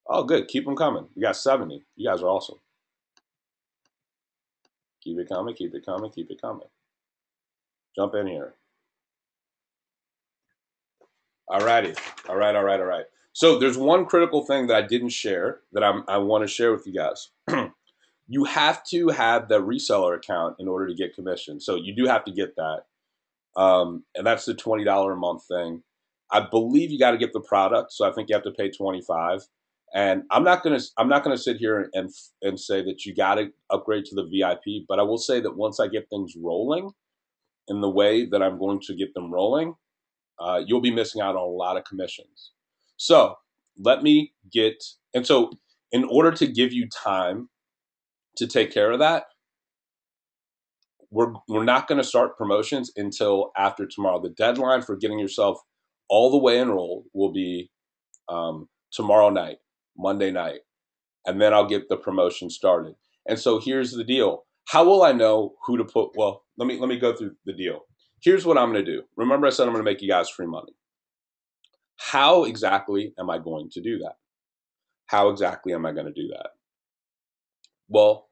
Oh, good. Keep them coming. We got 70. You guys are awesome. Keep it coming. Keep it coming. Keep it coming. Jump in here. All righty. All right. All right. All right. So there's one critical thing that I didn't share that I want to share with you guys. You have to have the reseller account in order to get commission. So you do have to get that. And that's the $20 a month thing. I believe you got to get the product, so I think you have to pay 25. And I'm not gonna sit here and say that you got to upgrade to the VIP, but I will say that once I get things rolling in the way that I'm going to get them rolling, you'll be missing out on a lot of commissions. So let me get, and so in order to give you time to take care of that, we're not going to start promotions until after tomorrow. The deadline for getting yourself all the way enrolled will be tomorrow night, Monday night, and then I'll get the promotion started. And so here's the deal: how will I know who to put? Well, let me go through the deal. Here's what I'm going to do. Remember, I said I'm going to make you guys free money. How exactly am I going to do that? How exactly am I going to do that? Well,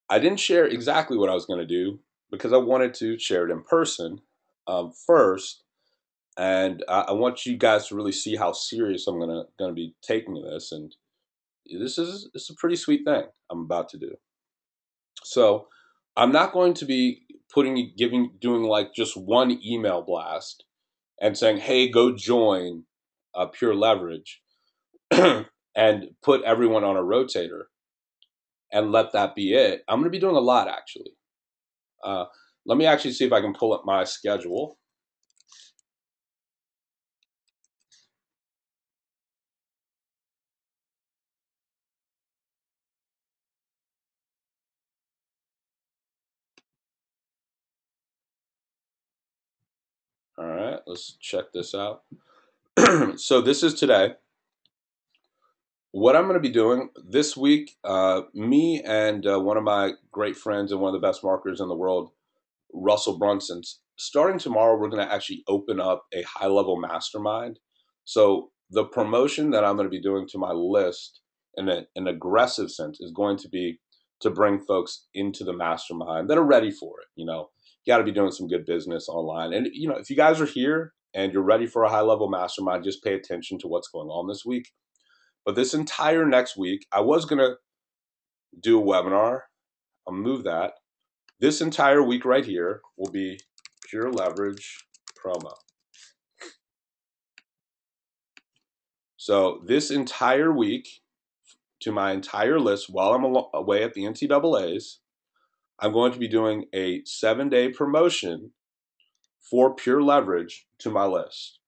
I didn't share exactly what I was going to do because I wanted to share it in person first, and I want you guys to really see how serious I'm gonna be taking this. And this is a pretty sweet thing I'm about to do. So I'm not going to be doing like just one email blast and saying, "Hey, go join Pure Leverage," and put everyone on a rotator and let that be it. I'm going to be doing a lot actually. Uh, Let me actually see if I can pull up my schedule. All right, let's check this out. So this is today. What I'm going to be doing this week, me and one of my great friends and one of the best marketers in the world, Russell Brunson, starting tomorrow, we're going to actually open up a high level mastermind. So the promotion that I'm going to be doing to my list in an aggressive sense is going to be to bring folks into the mastermind that are ready for it. You got to be doing some good business online. And, if you guys are here and you're ready for a high level mastermind, just pay attention to what's going on this week. But this entire next week, I was going to do a webinar. I'll move that. This entire week right here will be Pure Leverage promo. So this entire week, to my entire list, while I'm away at the NCAAs, I'm going to be doing a 7-day promotion for Pure Leverage to my list.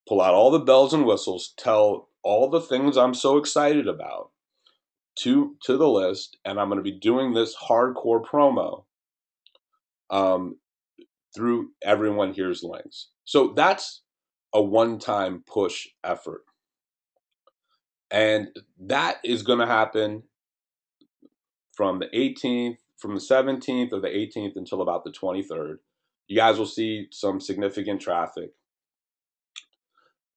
Pull out all the bells and whistles, tell all the things I'm so excited about to the list, and I'm going to be doing this hardcore promo through Everyone Here's links. So that's a one-time push effort. And that is going to happen from the 18th, from the 17th or the 18th until about the 23rd. You guys will see some significant traffic.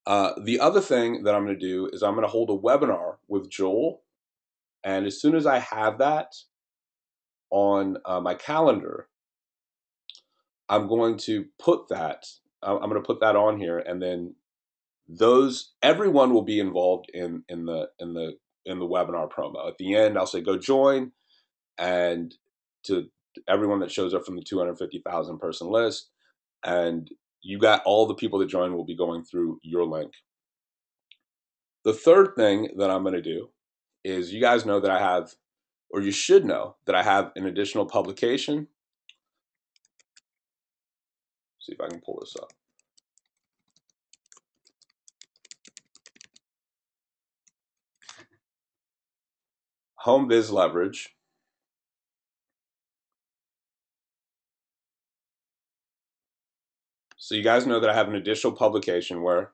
The other thing that I'm going to do is I'm going to hold a webinar with Joel. And as soon as I have that on my calendar, I'm going to put that. I'm going to put that on here, and then everyone will be involved in the webinar promo. At the end, I'll say go join, and to everyone that shows up from the 250,000 person list, and you got all the people that join will be going through your link. The third thing that I'm going to do is, you guys know that I have, or you should know that I have, an additional publication See if I can pull this up. Home biz leverage. So you guys know that I have an additional publication where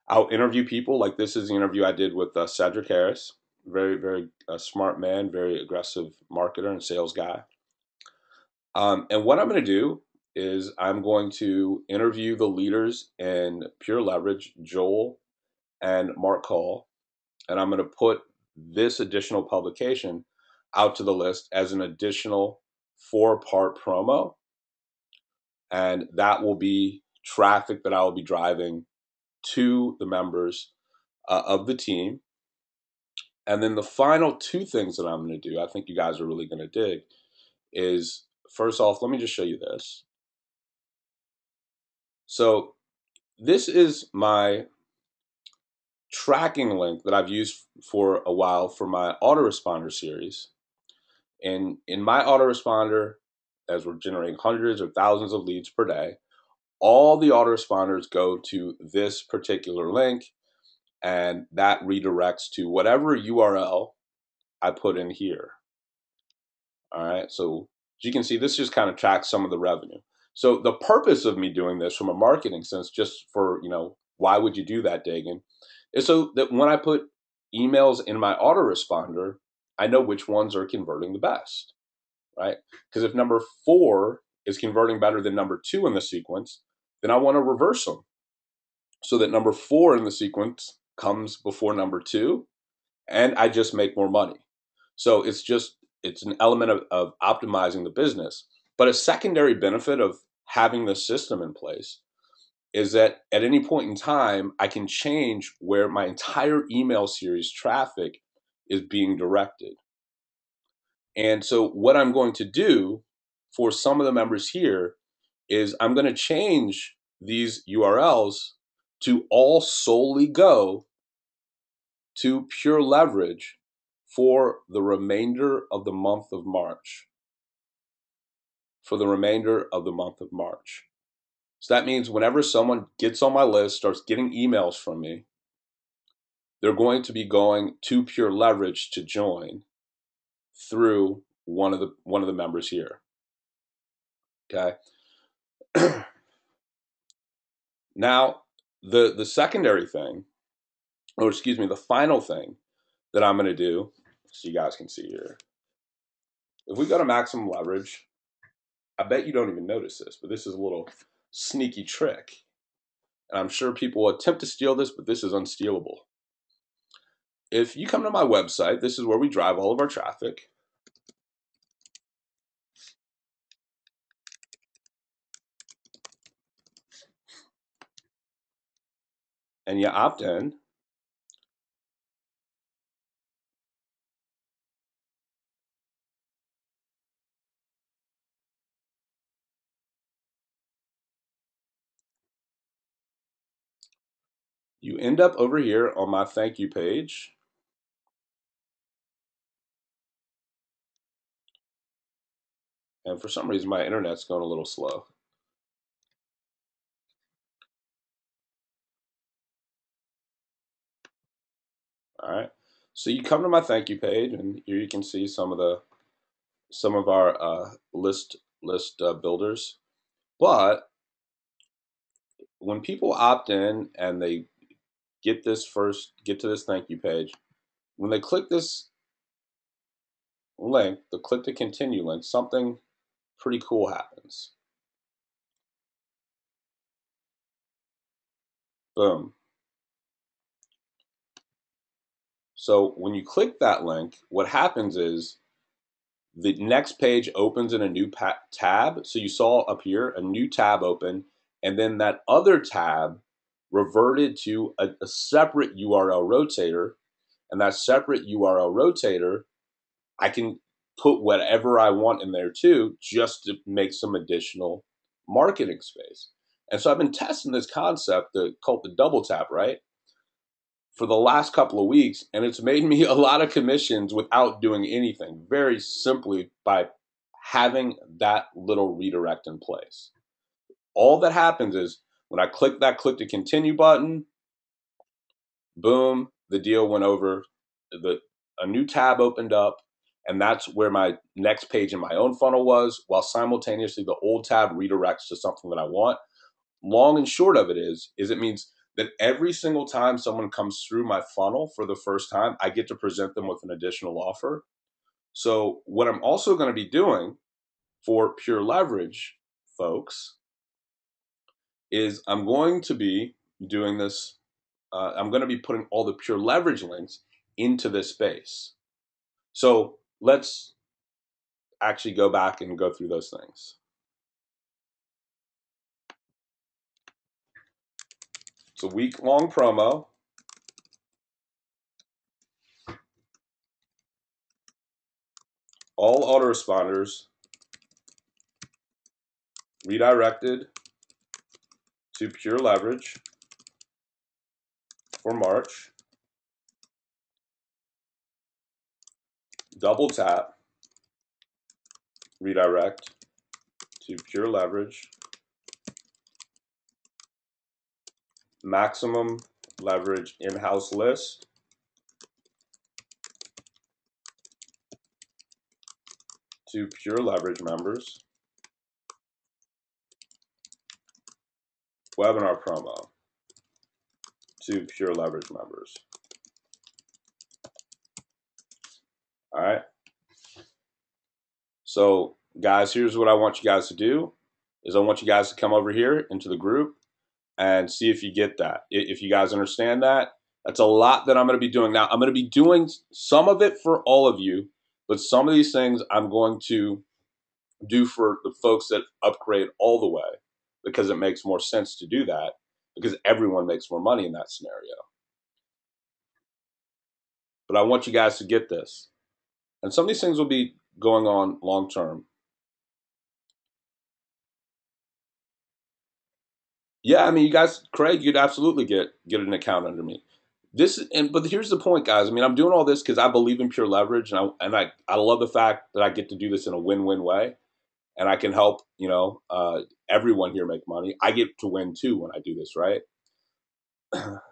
I'll interview people. Like this is the interview I did with Cedric Harris, very, very smart man, very aggressive marketer and sales guy. And what I'm going to do is I'm going to interview the leaders in Pure Leverage, Joel and Mark Call, and I'm going to put this additional publication out to the list as an additional 4-part promo. And that will be traffic that I will be driving to the members of the team. And then the final 2 things that I'm going to do, I think you guys are really going to dig, is first off, let me just show you this. So this is my tracking link that I've used for a while for my autoresponder series. And in my autoresponder, as we're generating hundreds or thousands of leads per day, all the autoresponders go to this particular link, and that redirects to whatever URL I put in here. All right, so as you can see, this just kind of tracks some of the revenue. So the purpose of me doing this from a marketing sense, just for, why would you do that, Daegan, is so that when I put emails in my autoresponder, I know which ones are converting the best, right? Because if number 4 is converting better than number 2 in the sequence, then I want to reverse them so that number 4 in the sequence comes before number 2, and I just make more money. So it's an element of optimizing the business. But a secondary benefit of having this system in place is that at any point in time, I can change where my entire email series traffic is being directed. And so what I'm going to do for some of the members here is I'm going to change these URLs to all solely go to Pure Leverage for the remainder of the month of March. For the remainder of the month of March. So that means whenever someone gets on my list, starts getting emails from me, they're going to be going to Pure Leverage to join through one of the members here. Okay. Now, the secondary thing, or excuse me, the final thing that I'm going to do, so you guys can see here. If we go to maximum leverage, I bet you don't even notice this, but this is a little sneaky trick. And I'm sure people will attempt to steal this, but this is unstealable. If you come to my website, this is where we drive all of our traffic. And you opt in. You end up over here on my thank you page. And for some reason, my internet's going a little slow. All right. So you come to my thank you page, and here you can see some of our list builders. But when people opt in and they get to this thank you page, when they click this link, the click to continue link, something pretty cool happens. Boom. So when you click that link, what happens is the next page opens in a new tab. So you saw up here a new tab open, and then that other tab reverted to a separate URL rotator. And that separate URL rotator, I can put whatever I want in there too, just to make some additional marketing space. And so I've been testing this concept called the double tap, right, for the last couple of weeks, and it's made me a lot of commissions without doing anything, very simply by having that little redirect in place. All that happens is when I click that click to continue button, boom, the deal went over. A new tab opened up, and that's where my next page in my own funnel was, while simultaneously the old tab redirects to something that I want. Long and short of it is it means that every single time someone comes through my funnel for the first time, I get to present them with an additional offer. So what I'm also going to be doing for Pure Leverage folks is I'm going to be doing this. I'm going to be putting all the Pure Leverage links into this space. So let's actually go back and go through those things. It's a week-long promo. All autoresponders redirected to Pure Leverage for March. Double tap, redirect to Pure Leverage. Maximum leverage in-house list. To Pure Leverage members. Webinar promo to Pure Leverage members. All right. So guys, here's what I want you guys to do is I want you guys to come over here into the group and see if you get that. If you guys understand that, that's a lot that I'm going to be doing. Now, I'm going to be doing some of it for all of you, but some of these things I'm going to do for the folks that upgrade all the way because it makes more sense to do that because everyone makes more money in that scenario. But I want you guys to get this. And some of these things will be going on long term. Yeah, I mean, you guys, Craig, you'd absolutely get an account under me. But here's the point, guys. I mean, I'm doing all this because I believe in Pure Leverage, and I love the fact that I get to do this in a win-win way, and I can help everyone here make money. I get to win too when I do this, right? Man,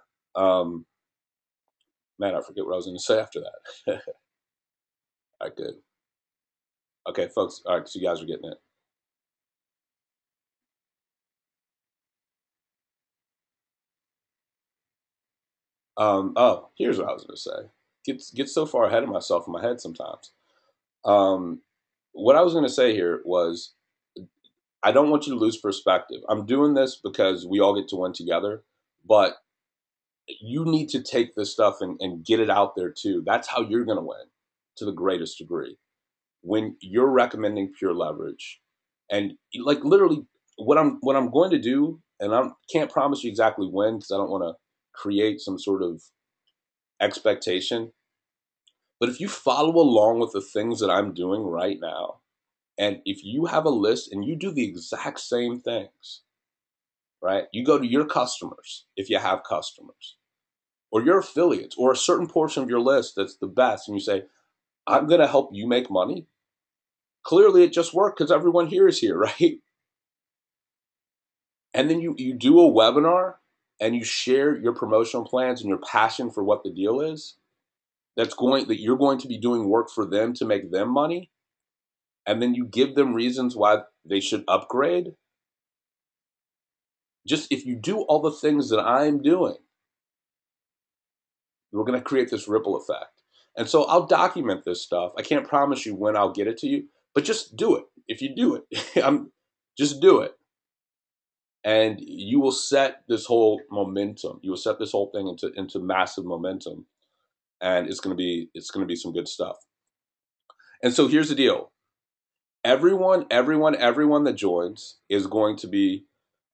I forget what I was going to say after that. All right, good. Okay, folks. All right, so you guys are getting it. Oh, here's what I was going to say. Get so far ahead of myself in my head sometimes. What I was going to say here was I don't want you to lose perspective. I'm doing this because we all get to win together, but you need to take this stuff and get it out there too. That's how you're going to win to the greatest degree. When you're recommending Pure Leverage, and like literally what I'm going to do, and I can't promise you exactly when because I don't want to create some sort of expectation. But if you follow along with the things that I'm doing right now, and if you have a list and you do the exact same things, right? You go to your customers if you have customers, or your affiliates, or a certain portion of your list that's the best, and you say, I'm going to help you make money. Clearly, it just worked because everyone here is here, right? And then you do a webinar and you share your promotional plans and your passion for what the deal is. That you're going to be doing work for them to make them money, and then you give them reasons why they should upgrade. Just if you do all the things that I'm doing, we're going to create this ripple effect. And so I'll document this stuff. I can't promise you when I'll get it to you, but just do it. If you do it, just do it. And you will set this whole momentum. You will set this whole thing into massive momentum. And it's going to be some good stuff. And so here's the deal. Everyone that joins is going to be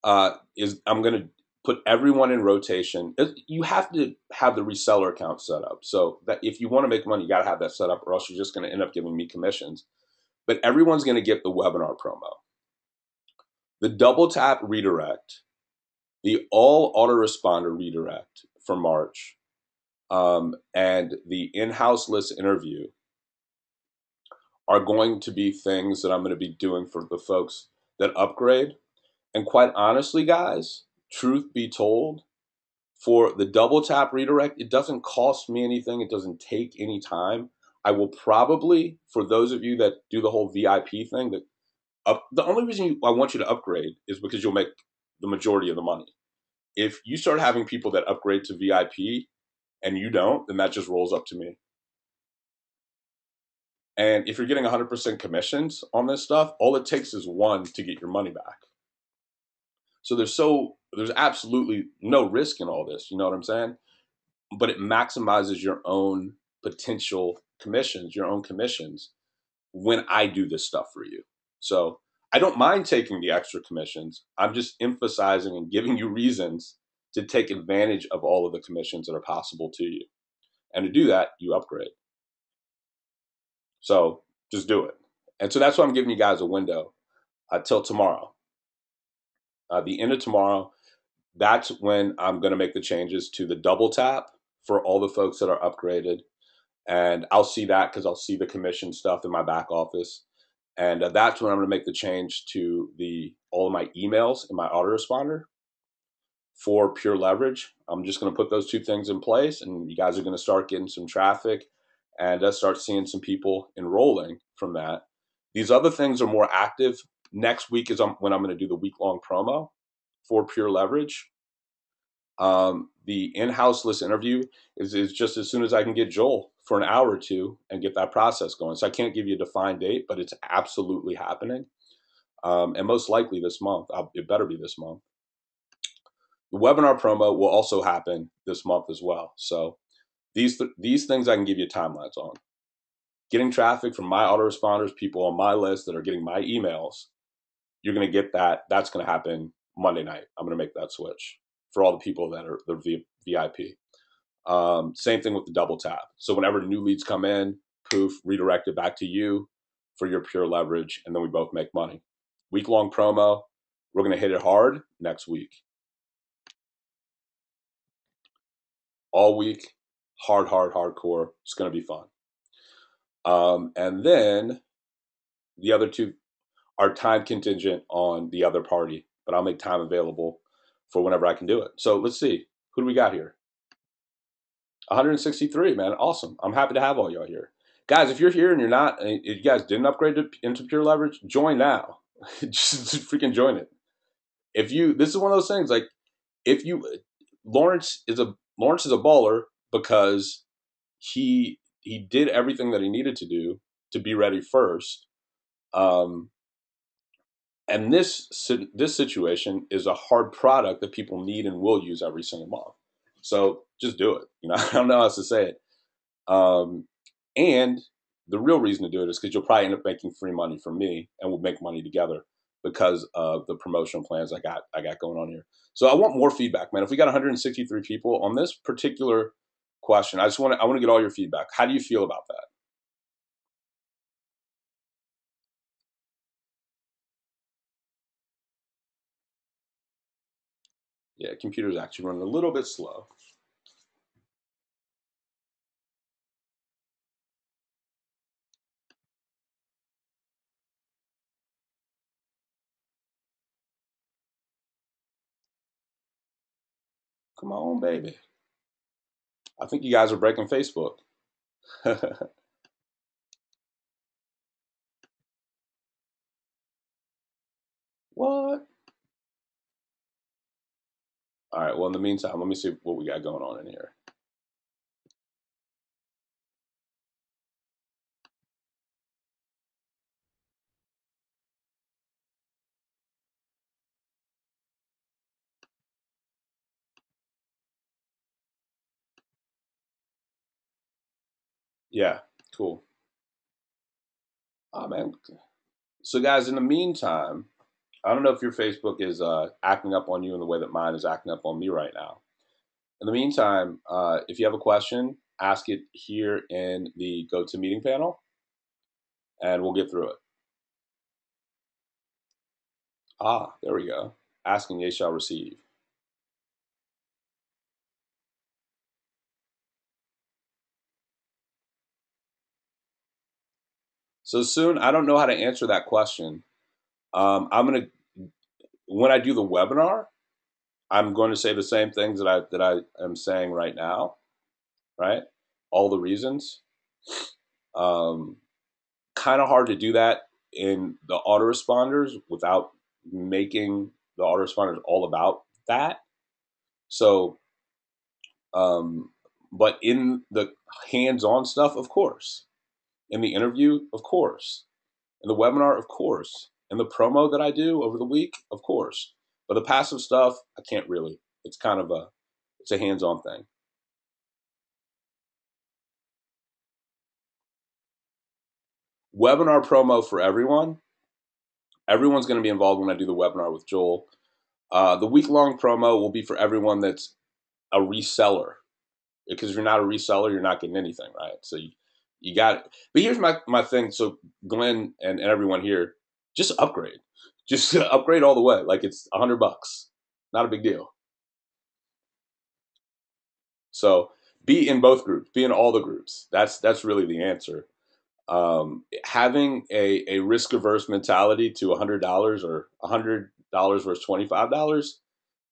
I'm going to put everyone in rotation. You have to have the reseller account set up. So that if you want to make money, you got to have that set up, or else you're just going to end up giving me commissions. But everyone's going to get the webinar promo, the double tap redirect, the all autoresponder redirect for March, and the in-house list interview are going to be things that I'm going to be doing for the folks that upgrade. And quite honestly, guys, truth be told, for the double tap redirect, it doesn't cost me anything. It doesn't take any time. I will probably, for those of you that do the whole VIP thing, the only reason I want you to upgrade is because you'll make the majority of the money. If you start having people that upgrade to VIP and you don't, then that just rolls up to me. And if you're getting 100% commissions on this stuff, all it takes is one to get your money back. So there's absolutely no risk in all this. You know what I'm saying? But it maximizes your own potential commissions, your own commissions when I do this stuff for you. So I don't mind taking the extra commissions. I'm just emphasizing and giving you reasons to take advantage of all of the commissions that are possible to you. And to do that, you upgrade. So just do it. And so that's why I'm giving you guys a window till tomorrow. The end of tomorrow, that's when I'm going to make the changes to the double tap for all the folks that are upgraded. And I'll see that because I'll see the commission stuff in my back office. And that's when I'm going to make the change to all of my emails in my autoresponder for pure leverage. I'm just going to put those two things in place, and you guys are going to start getting some traffic and start seeing some people enrolling from that. These other things are more active. Next week is when I'm going to do the week-long promo for pure leverage. The in-house list interview is just as soon as I can get Joel for an hour or two and get that process going. So I can't give you a defined date, but it's absolutely happening. And most likely this month. It better be this month. The webinar promo will also happen this month as well. So these things I can give you timelines on. Getting traffic from my autoresponders, people on my list that are getting my emails, you're going to get that. That's going to happen Monday night. I'm going to make that switch for all the people that are the VIP. Same thing with the double tap. So whenever new leads come in, poof, redirect it back to you for your pure leverage, and then we both make money. Week-long promo. We're going to hit it hard next week. All week, hardcore. It's going to be fun. And then the other two are time contingent on the other party, but I'll make time available for whenever I can do it. So let's see. Who do we got here? 163, man. Awesome. I'm happy to have all y'all here. Guys, if you're here and if you guys didn't upgrade into pure leverage, join now. just freaking join it. This is one of those things, like, Lawrence is a baller because he did everything that he needed to do to be ready first. And this situation is a hard product that people need and will use every single month. So just do it. I don't know how else to say it. And the real reason to do it is because you'll probably end up making free money from me, and we'll make money together because of the promotional plans I got going on here. So I want more feedback, man. If we got 163 people on this particular question, I want to get all your feedback. How do you feel about that? Yeah, computer's actually running a little bit slow. Come on, baby. I think you guys are breaking Facebook. What? All right. Well, in the meantime, let me see what we got going on in here. Yeah. Cool. Oh, man. So, guys, in the meantime, I don't know if your Facebook is acting up on you in the way that mine is acting up on me right now. In the meantime, if you have a question, ask it here in the GoToMeeting panel, and we'll get through it. Ah, there we go. Asking ye shall receive. So soon, I don't know how to answer that question. I'm gonna when I do the webinar, I'm going to say the same things that I am saying right now, right? All the reasons. Um, Kind of hard to do that in the autoresponders without making the autoresponders all about that. So, um, but in the hands-on stuff, of course. In the interview, of course. In the webinar, of course. In the promo that I do over the week, of course. But the passive stuff, I can't really. It's kind of it's a hands-on thing. Webinar promo for everyone. Everyone's going to be involved when I do the webinar with Joel. The week-long promo will be for everyone that's a reseller. Because if you're not a reseller, you're not getting anything, right? So you got it. But here's my thing. So Glenn and everyone here, just upgrade. Just upgrade all the way. Like it's $100. Not a big deal. So be in both groups. Be in all the groups. That's really the answer. Having a risk averse mentality to $100 or $100 versus $25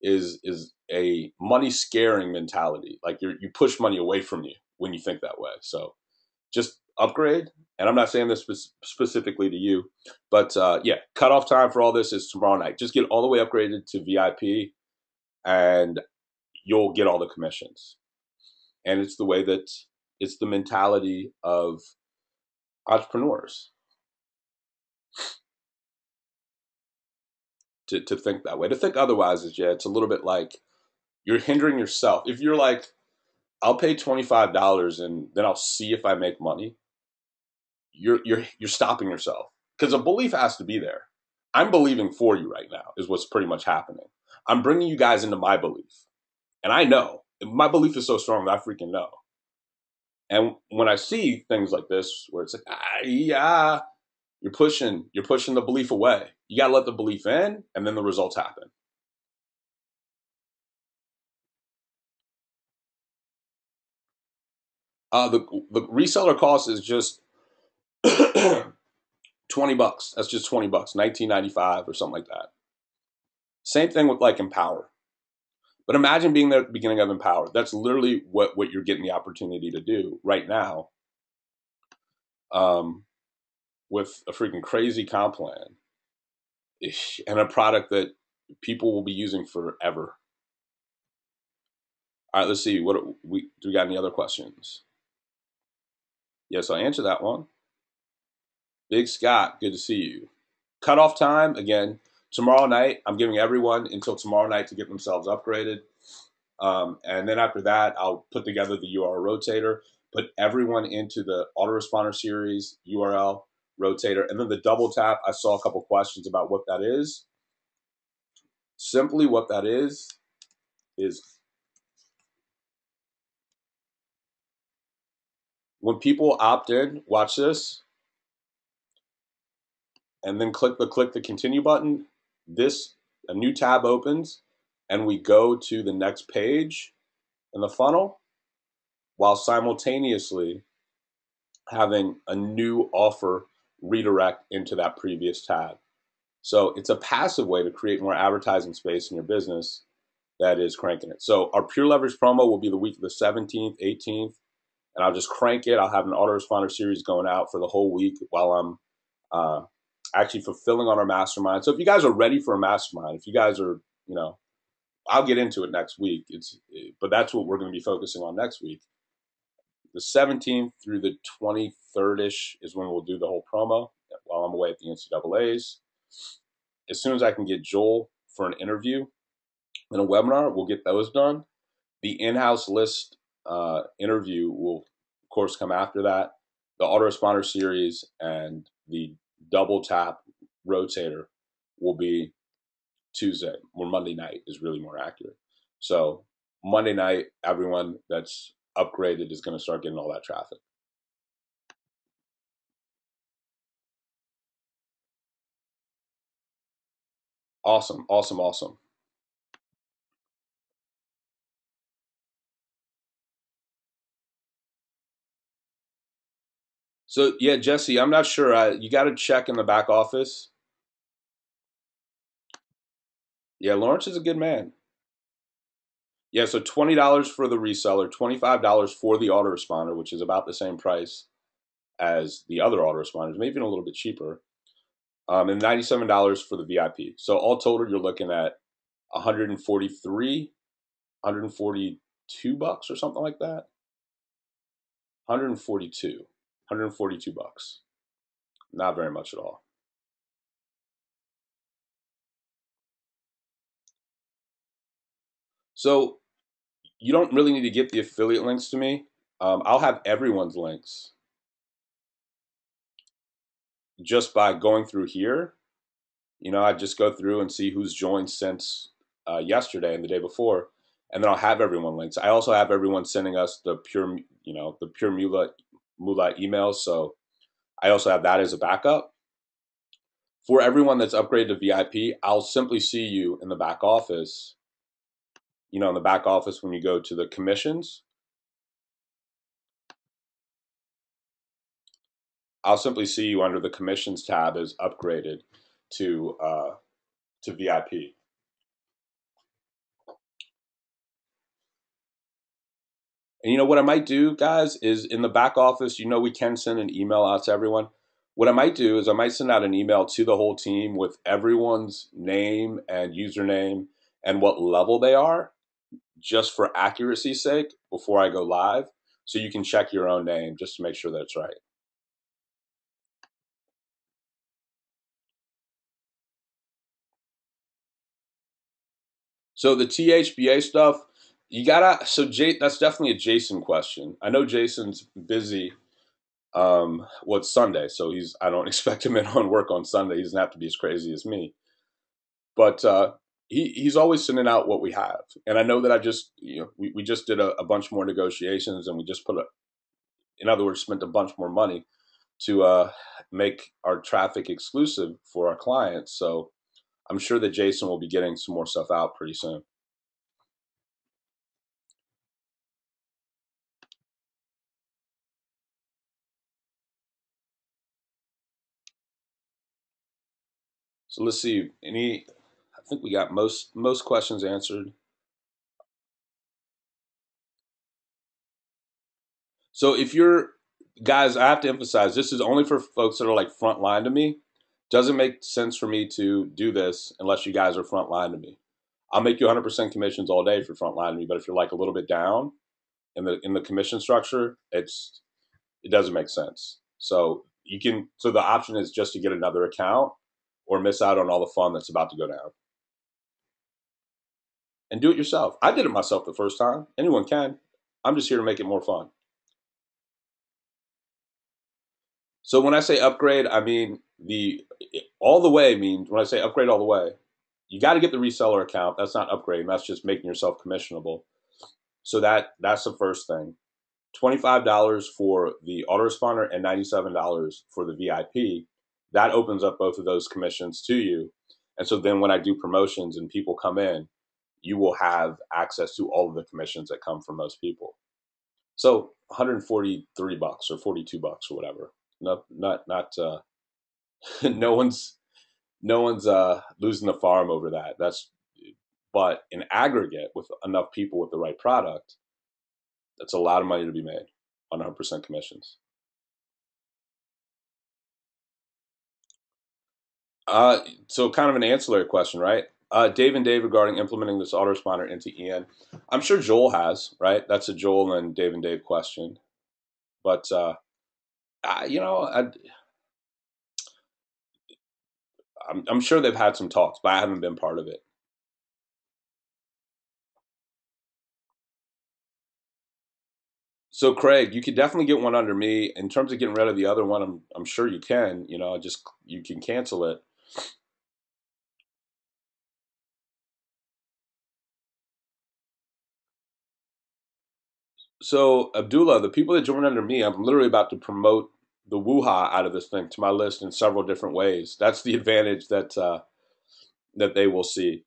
is a money scaring mentality. Like you push money away from you when you think that way. So just upgrade. And I'm not saying this specifically to you, but yeah, cutoff time for all this is tomorrow night. Just get all the way upgraded to VIP, and you'll get all the commissions. And it's the way that it's the mentality of entrepreneurs to think that way. To think otherwise is, yeah, it's a little bit like you're hindering yourself. If you're like, I'll pay $25 and then I'll see if I make money, you're stopping yourself because a belief has to be there. I'm believing for you right now is what's pretty much happening. I'm bringing you guys into my belief, and I know my belief is so strong that I freaking know. And when I see things like this, where it's like, yeah, you're pushing the belief away. You got to let the belief in, and then the results happen. The reseller cost is just $20. That's just $20, 19.95 or something like that. Same thing with like Empower. But imagine being there at the beginning of Empower. That's literally what you're getting the opportunity to do right now, um, with a freaking crazy comp plan and a product that people will be using forever. All right, let's see. What do we got? Any other questions? Yes, I'll answer that one. Big Scott, good to see you. Cutoff time again tomorrow night. I'm giving everyone until tomorrow night to get themselves upgraded. And then after that, I'll put together the URL rotator, put everyone into the autoresponder series URL rotator, and then the double tap. I saw a couple questions about what that is. Simply what that is when people opt in, watch this, and then click the continue button. A new tab opens, and we go to the next page in the funnel while simultaneously having a new offer redirect into that previous tab. So it's a passive way to create more advertising space in your business that is cranking it. So our Pure Leverage promo will be the week of the 17th, 18th, and I'll just crank it. I'll have an autoresponder series going out for the whole week while I'm actually fulfilling on our mastermind. So if you guys are ready for a mastermind, if you guys are, I'll get into it next week. But that's what we're going to be focusing on next week. The 17th through the 23rd-ish is when we'll do the whole promo while I'm away at the NCAAs. As soon as I can get Joel for an interview and a webinar, we'll get those done. The in-house list interview will, of course, come after that. The autoresponder series and the double tap rotator will be Tuesday, or Monday night is really more accurate. So Monday night, everyone that's upgraded is going to start getting all that traffic. Awesome, awesome, awesome. So yeah, Jesse, I'm not sure. You got to check in the back office. Yeah, Lawrence is a good man. Yeah, so $20 for the reseller, $25 for the autoresponder, which is about the same price as the other autoresponders, maybe even a little bit cheaper, and $97 for the VIP. So all total, you're looking at 143, 142 bucks or something like that. 142, 142 bucks. Not very much at all. So you don't really need to get the affiliate links to me. I'll have everyone's links just by going through here. I just go through and see who's joined since yesterday and the day before, and then I'll have everyone links. I also have everyone sending us the pure Moolah emails. So I also have that as a backup. For everyone that's upgraded to VIP, I'll simply see you in the back office. In the back office when you go to the commissions, I'll simply see you under the commissions tab as upgraded to VIP. And what I might do, guys, is in the back office, we can send an email out to everyone. What I might do is I might send out an email to the whole team with everyone's name and username and what level they are, just for accuracy's sake before I go live. So you can check your own name just to make sure that's right. So the THBA stuff, that's definitely a Jason question. I know Jason's busy. It's Sunday, so I don't expect him in on work on Sunday. He doesn't have to be as crazy as me. But he's always sending out what we have. And I know that we just did a bunch more negotiations, and we just in other words, spent a bunch more money to make our traffic exclusive for our clients. So I'm sure that Jason will be getting some more stuff out pretty soon. So let's see. I think we got most questions answered. So if you're guys, I have to emphasize this is only for folks that are like front line to me. Doesn't make sense for me to do this unless you guys are front line to me. I'll make you 100% commissions all day if you're front line to me, but if you're like a little bit down in the commission structure, it doesn't make sense. So the option is just to get another account or miss out on all the fun that's about to go down. And do it yourself. I did it myself the first time. Anyone can. I'm just here to make it more fun. So when I say upgrade, I mean the all the way means when I say upgrade all the way, you got to get the reseller account. That's not upgrading. That's just making yourself commissionable. So that's the first thing. $25 for the autoresponder and $97 for the VIP. That opens up both of those commissions to you. And so then when I do promotions and people come in, you will have access to all of the commissions that come from those people. So 143 bucks or 42 bucks or whatever. Not no one's losing the farm over that. But in aggregate with enough people with the right product, that's a lot of money to be made on 100% commissions. So kind of an ancillary question, right? Dave and Dave regarding implementing this autoresponder into EN. I'm sure Joel has, right? That's a Joel and Dave question. But I'm sure they've had some talks, but I haven't been part of it. So Craig, you could definitely get one under me. In terms of getting rid of the other one, I'm sure you can. Just you can cancel it. So Abdullah, the people that join under me, I'm literally about to promote the Wuha out of this thing to my list in several different ways. That's the advantage that they will see.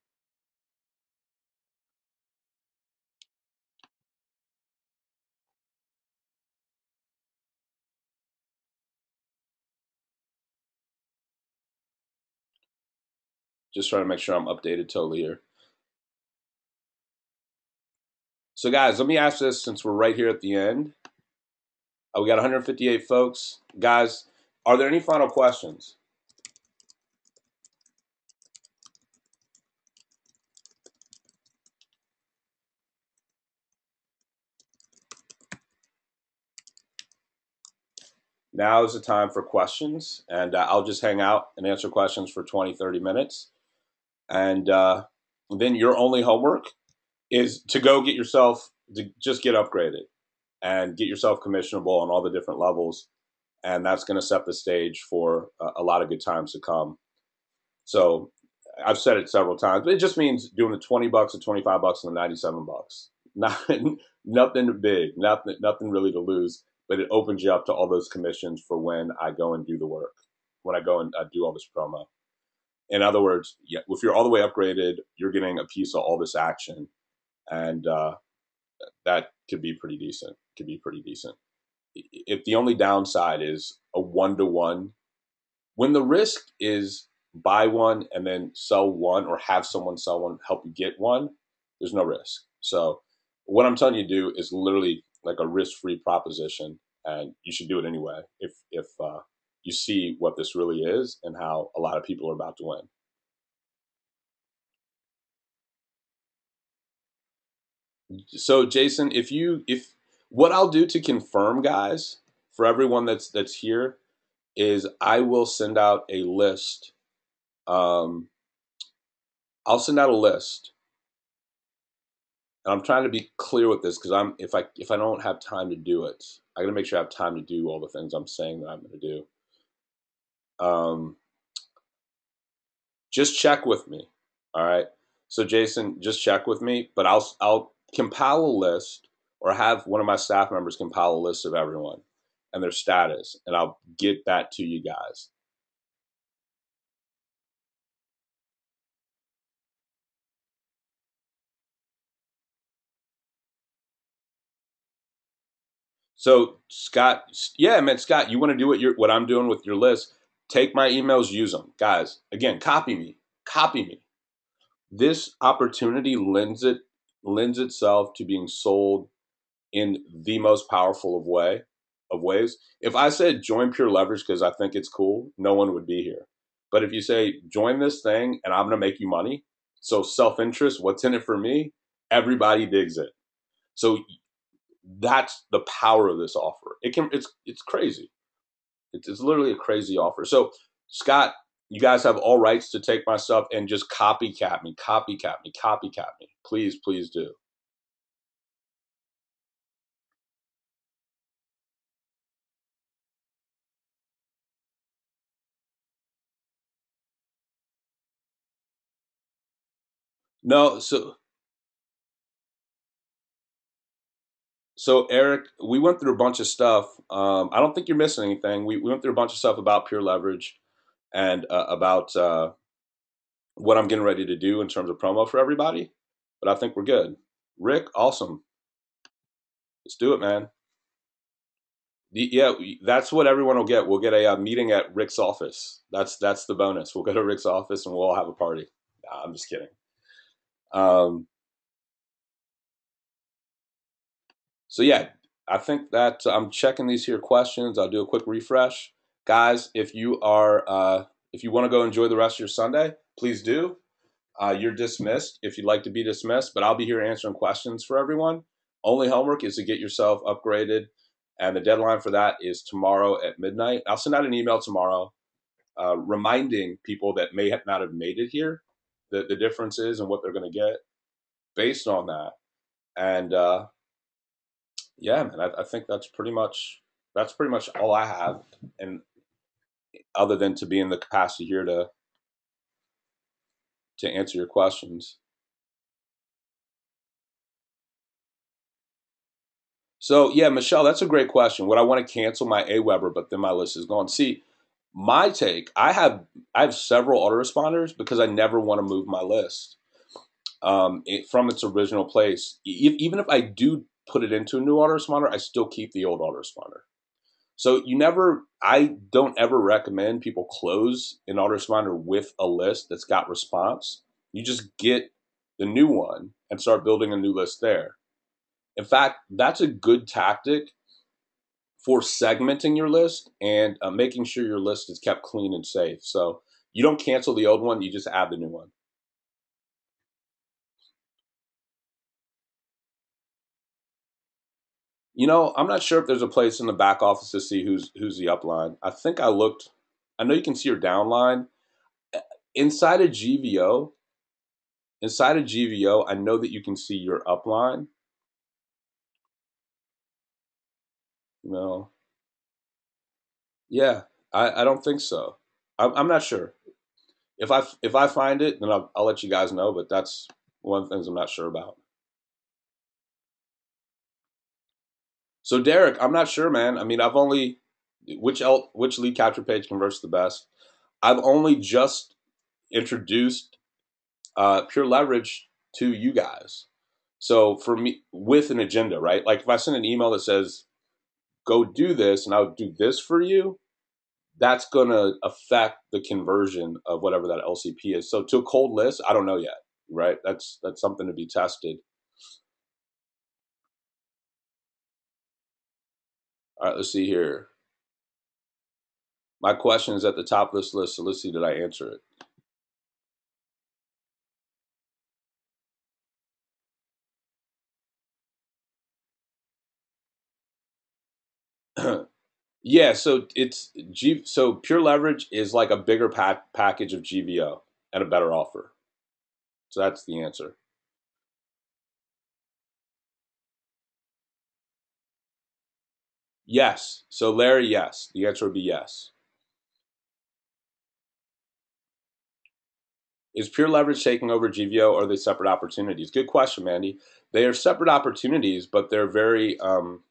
Just trying to make sure I'm updated totally here. So guys, let me ask this since we're right here at the end. We got 158 folks. Guys, are there any final questions? Now is the time for questions, and I'll just hang out and answer questions for 20, 30 minutes. And then your only homework is to go get yourself, to just get upgraded and get yourself commissionable on all the different levels. And that's going to set the stage for a lot of good times to come. So I've said it several times, but it just means doing the $20, the $25, and the $97. Not nothing big, nothing really to lose, but it opens you up to all those commissions for when I go and do the work, when I go and do all this promo. In other words, yeah, if you're all the way upgraded, you're getting a piece of all this action, and that could be pretty decent. Could be pretty decent. If the only downside is a 1-to-1, when the risk is buy one and then sell one, or have someone sell one, help you get one, there's no risk. So what I'm telling you to do is literally like a risk-free proposition, and you should do it anyway if you see what this really is and how a lot of people are about to win. So Jason, if what I'll do to confirm, guys, for everyone that's here, is I will send out a list. I'll send out a list, and I'm trying to be clear with this because if I don't have time to do it, I got to make sure I have time to do all the things I'm saying that I'm going to do. Just check with me, all right? So Jason, just check with me, but I'll compile a list, or have one of my staff members compile a list of everyone and their status, and I'll get that to you guys. So Scott, yeah, man, Scott, you want to do what I'm doing with your list? Take my emails, use them, guys. Again, copy me, copy me. This opportunity lends itself to being sold in the most powerful of ways. If I said join Pure Leverage because I think it's cool, no one would be here. But if you say join this thing and I'm going to make you money, so self interest, what's in it for me? Everybody digs it. So that's the power of this offer. It's crazy. It's literally a crazy offer. So Scott, you guys have all rights to take my stuff and just copycat me, copycat me, copycat me. Please, please do. No, so Eric, we went through a bunch of stuff. I don't think you're missing anything. We went through a bunch of stuff about Pure Leverage, and about what I'm getting ready to do in terms of promo for everybody. But I think we're good. Rick, awesome. Let's do it, man. Yeah, that's what everyone will get. We'll get a meeting at Rick's office. That's the bonus. We'll go to Rick's office and we'll all have a party. Nah, I'm just kidding. Um, so yeah, I think that I'm checking these here questions. I'll do a quick refresh, guys. If you want to go enjoy the rest of your Sunday, please do. You're dismissed if you'd like to be dismissed, but I'll be here answering questions for everyone. Only homework is to get yourself upgraded, and the deadline for that is tomorrow at midnight. I'll send out an email tomorrow reminding people that may not have made it here the differences and what they're going to get based on that. And yeah, man, I think that's pretty much all I have, and other than to be in the capacity here to answer your questions. So yeah, Michelle, that's a great question. Would I want to cancel my AWeber, but then my list is gone? See, my take, I have several autoresponders because I never want to move my list from its original place. Even if I do put it into a new autoresponder, I still keep the old autoresponder. So I don't ever recommend people close an autoresponder with a list that's got response. You just get the new one and start building a new list there. In fact, that's a good tactic for segmenting your list and making sure your list is kept clean and safe. So you don't cancel the old one, you just add the new one. You know, I'm not sure if there's a place in the back office to see who's the upline. I think I looked. I know you can see your downline inside of GVO. Inside of GVO, I know that you can see your upline. No, yeah, I don't think so. I'm not sure. If I find it, then I'll let you guys know. But that's one of the things I'm not sure about. So Derek, I'm not sure, man. I mean, I've only which lead capture page converts the best. I've only just introduced pure leverage to you guys. So for me, with an agenda, right? Like if I send an email that says, "Go do this," and I'll do this for you, that's going to affect the conversion of whatever that LCP is. So to a cold list, I don't know yet, right? That's something to be tested. All right, let's see here. My question is at the top of this list, so let's see, did I answer it? Yeah, so so pure leverage is like a bigger package of GVO at a better offer. So that's the answer. Yes. So Larry, yes. The answer would be yes. Is pure leverage taking over GVO or are they separate opportunities? Good question, Mandy. They are separate opportunities, but they're very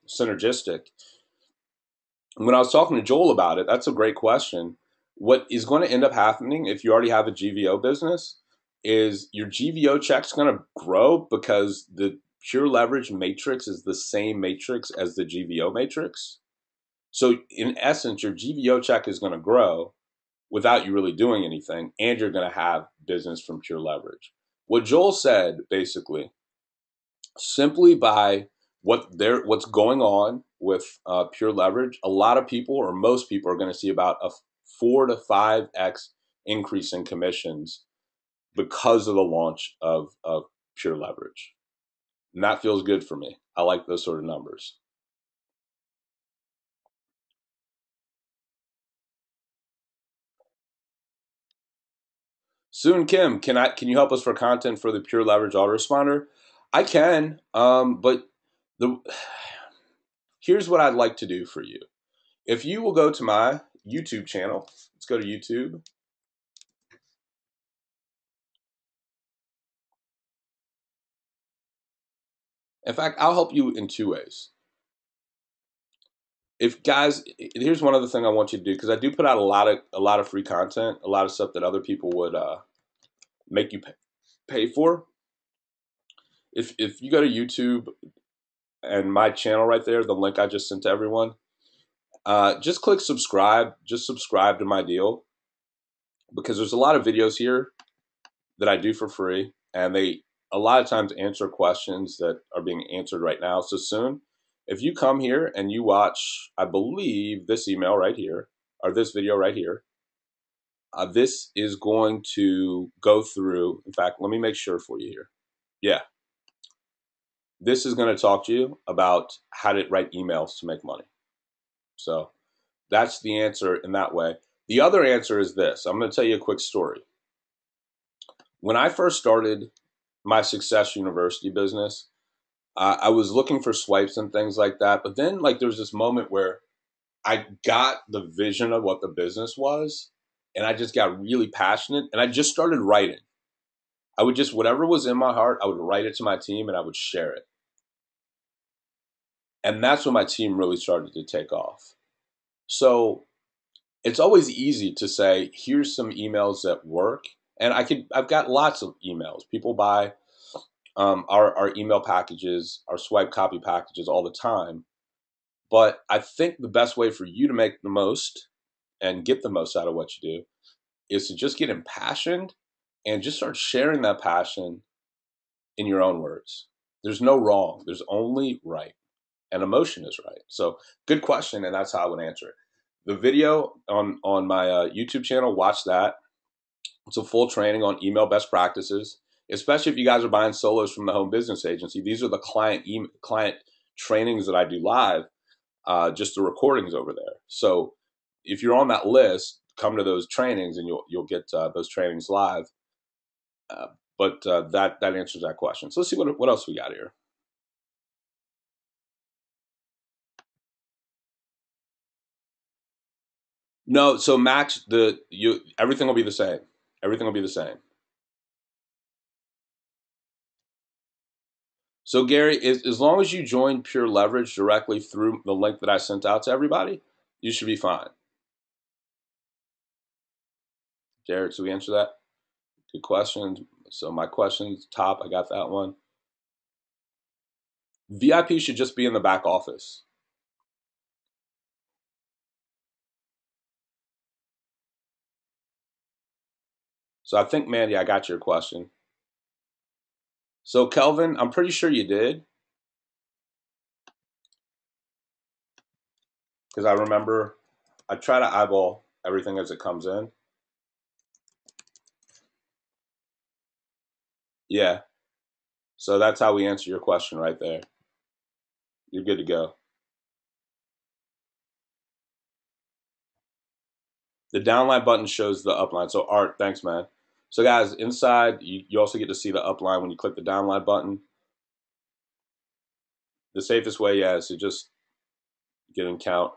synergistic. When I was talking to Joel about it, that's a great question. What is going to end up happening if you already have a GVO business is your GVO check's going to grow because the pure leverage matrix is the same matrix as the GVO matrix. So in essence, your GVO check is going to grow without you really doing anything, and you're going to have business from pure leverage. What Joel said basically, simply by what's going on with pure leverage, a lot of people or most people are going to see about a 4 to 5x increase in commissions because of the launch of pure leverage. And that feels good for me. I like those sort of numbers. Soon Kim, can you help us for content for the pure leverage autoresponder? I can, but the here's what I'd like to do for you. If you will go to my YouTube channel, let's go to YouTube. In fact, I'll help you in two ways. If guys, here's one other thing I want you to do because I do put out a lot of free content, a lot of stuff that other people would make you pay for. If you go to YouTube and my channel right there, the link I just sent to everyone, just click subscribe. Just subscribe to my deal because there's a lot of videos here that I do for free, and they a lot of times answer questions that are being answered right now. So soon, if you come here and you watch, I believe this email right here or this video right here, this is going to go through. In fact, let me make sure for you here. Yeah, this is going to talk to you about how to write emails to make money. So that's the answer in that way. The other answer is this. I'm going to tell you a quick story. When I first started my Success University business, I was looking for swipes and things like that. But then, like, there was this moment where I got the vision of what the business was, and I just got really passionate, and I just started writing. I would just, whatever was in my heart, I would write it to my team, and I would share it. And that's when my team really started to take off. So it's always easy to say, here's some emails that work. And I've got lots of emails. People buy our email packages, our swipe copy packages all the time. But I think the best way for you to make the most and get the most out of what you do is to just get impassioned and just start sharing that passion in your own words. There's no wrong. There's only right, and emotion is right. So good question, and that's how I would answer it. The video on my YouTube channel, watch that. It's a full training on email best practices, especially if you guys are buying solos from the home business agency. These are the client trainings that I do live, just the recordings over there. So if you're on that list, come to those trainings and you'll get those trainings live. But that answers that question. So let's see what else we got here. No, so Max, everything will be the same. Everything will be the same. So Gary, as long as you join Pure Leverage directly through the link that I sent out to everybody, you should be fine. Jared, so we answer that? Good question. So my question's top. I got that one. VIP should just be in the back office. So I think, Mandy, I got your question. So Kelvin, I'm pretty sure you did, because I remember I try to eyeball everything as it comes in. Yeah. So that's how we answer your question right there. You're good to go. The downline button shows the upline. So Art, thanks, man. So guys, inside, you also get to see the upline when you click the downline button. The safest way, yeah, is to just get and count.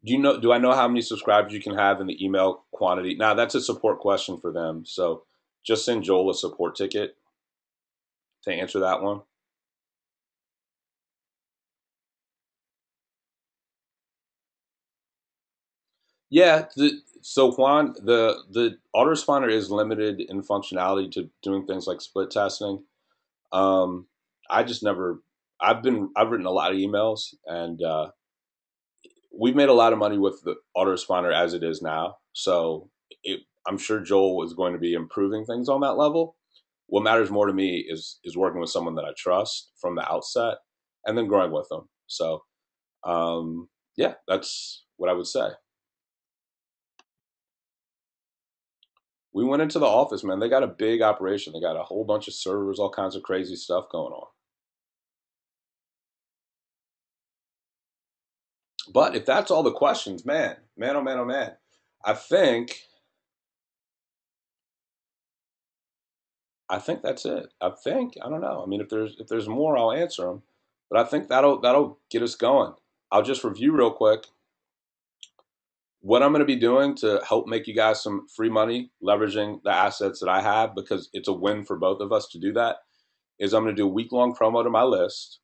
Do I know how many subscribers you can have in the email quantity? Now, that's a support question for them. So just send Joel a support ticket to answer that one. Yeah. So Juan, the autoresponder is limited in functionality to doing things like split testing. Um, I just never. I've written a lot of emails, and we've made a lot of money with the autoresponder as it is now. So I'm sure Joel is going to be improving things on that level. What matters more to me is working with someone that I trust from the outset, and then growing with them. So yeah, that's what I would say. We went into the office, man. They got a big operation. They got a whole bunch of servers, all kinds of crazy stuff going on. But if that's all the questions, man, oh man, oh man, I think I think that's it. I don't know. I mean, if there's more, I'll answer them. But I think that'll get us going. I'll just review real quick what I'm going to be doing to help make you guys some free money, leveraging the assets that I have, because it's a win for both of us to do that. Is I'm going to do a week-long promo to my list.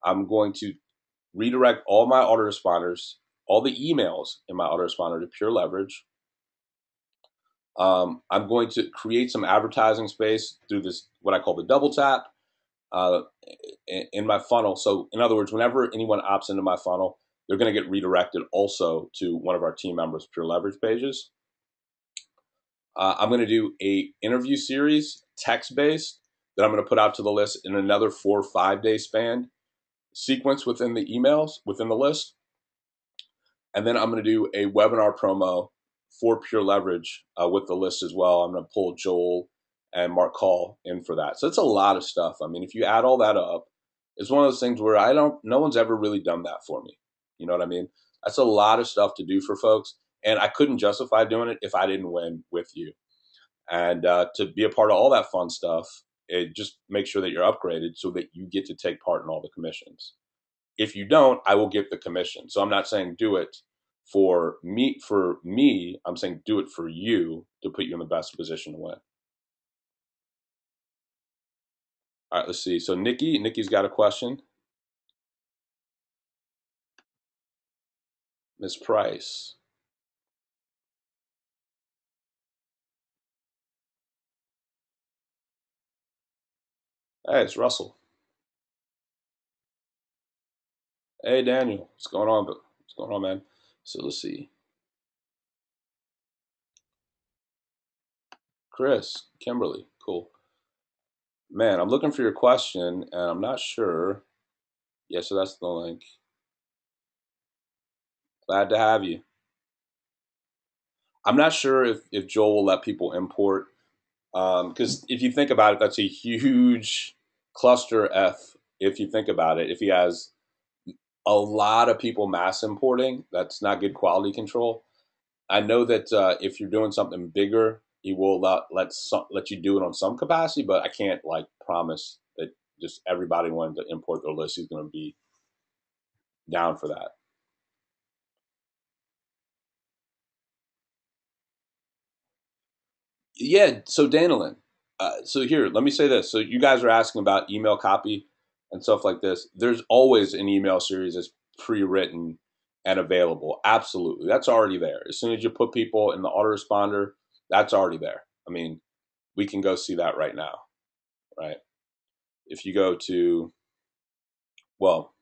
I'm going to redirect all my autoresponders, all the emails in my autoresponder to Pure Leverage. I'm going to create some advertising space through this, what I call the double tap, uh, in my funnel. So in other words, whenever anyone opts into my funnel, they're going to get redirected also to one of our team members' Pure Leverage pages. I'm going to do a interview series, text-based, that I'm going to put out to the list in another 4 or 5 day span sequence within the emails, within the list. And then I'm going to do a webinar promo for Pure Leverage with the list as well. I'm going to pull Joel and Mark Call in for that. So it's a lot of stuff. I mean, if you add all that up, it's one of those things where no one's ever really done that for me. You know what I mean? That's a lot of stuff to do for folks. And I couldn't justify doing it if I didn't win with you. And to be a part of all that fun stuff, it just makes sure that you're upgraded so that you get to take part in all the commissions. If you don't, I will get the commission. So I'm not saying do it for me. I'm saying do it for you to put you in the best position to win. All right, let's see. So Nikki's got a question. Miss Price. Hey, it's Russell. Hey, Daniel. What's going on? What's going on, man? So let's see. Chris, Kimberly, cool. Man, I'm looking for your question and I'm not sure. Yeah, so that's the link. Glad to have you. I'm not sure if Joel will let people import because if you think about it, that's a huge cluster F. If you think about it, if he has a lot of people mass importing, that's not good quality control. I know that if you're doing something bigger, he will let you do it on some capacity, but I can't like promise that just everybody wanting to import their list, he's going to be down for that. Yeah. So Danilin, so here, let me say this. So you guys are asking about email copy and stuff like this. There's always an email series that's pre-written and available. Absolutely, that's already there. As soon as you put people in the autoresponder, that's already there. I mean, we can go see that right now, right? If you go to, well,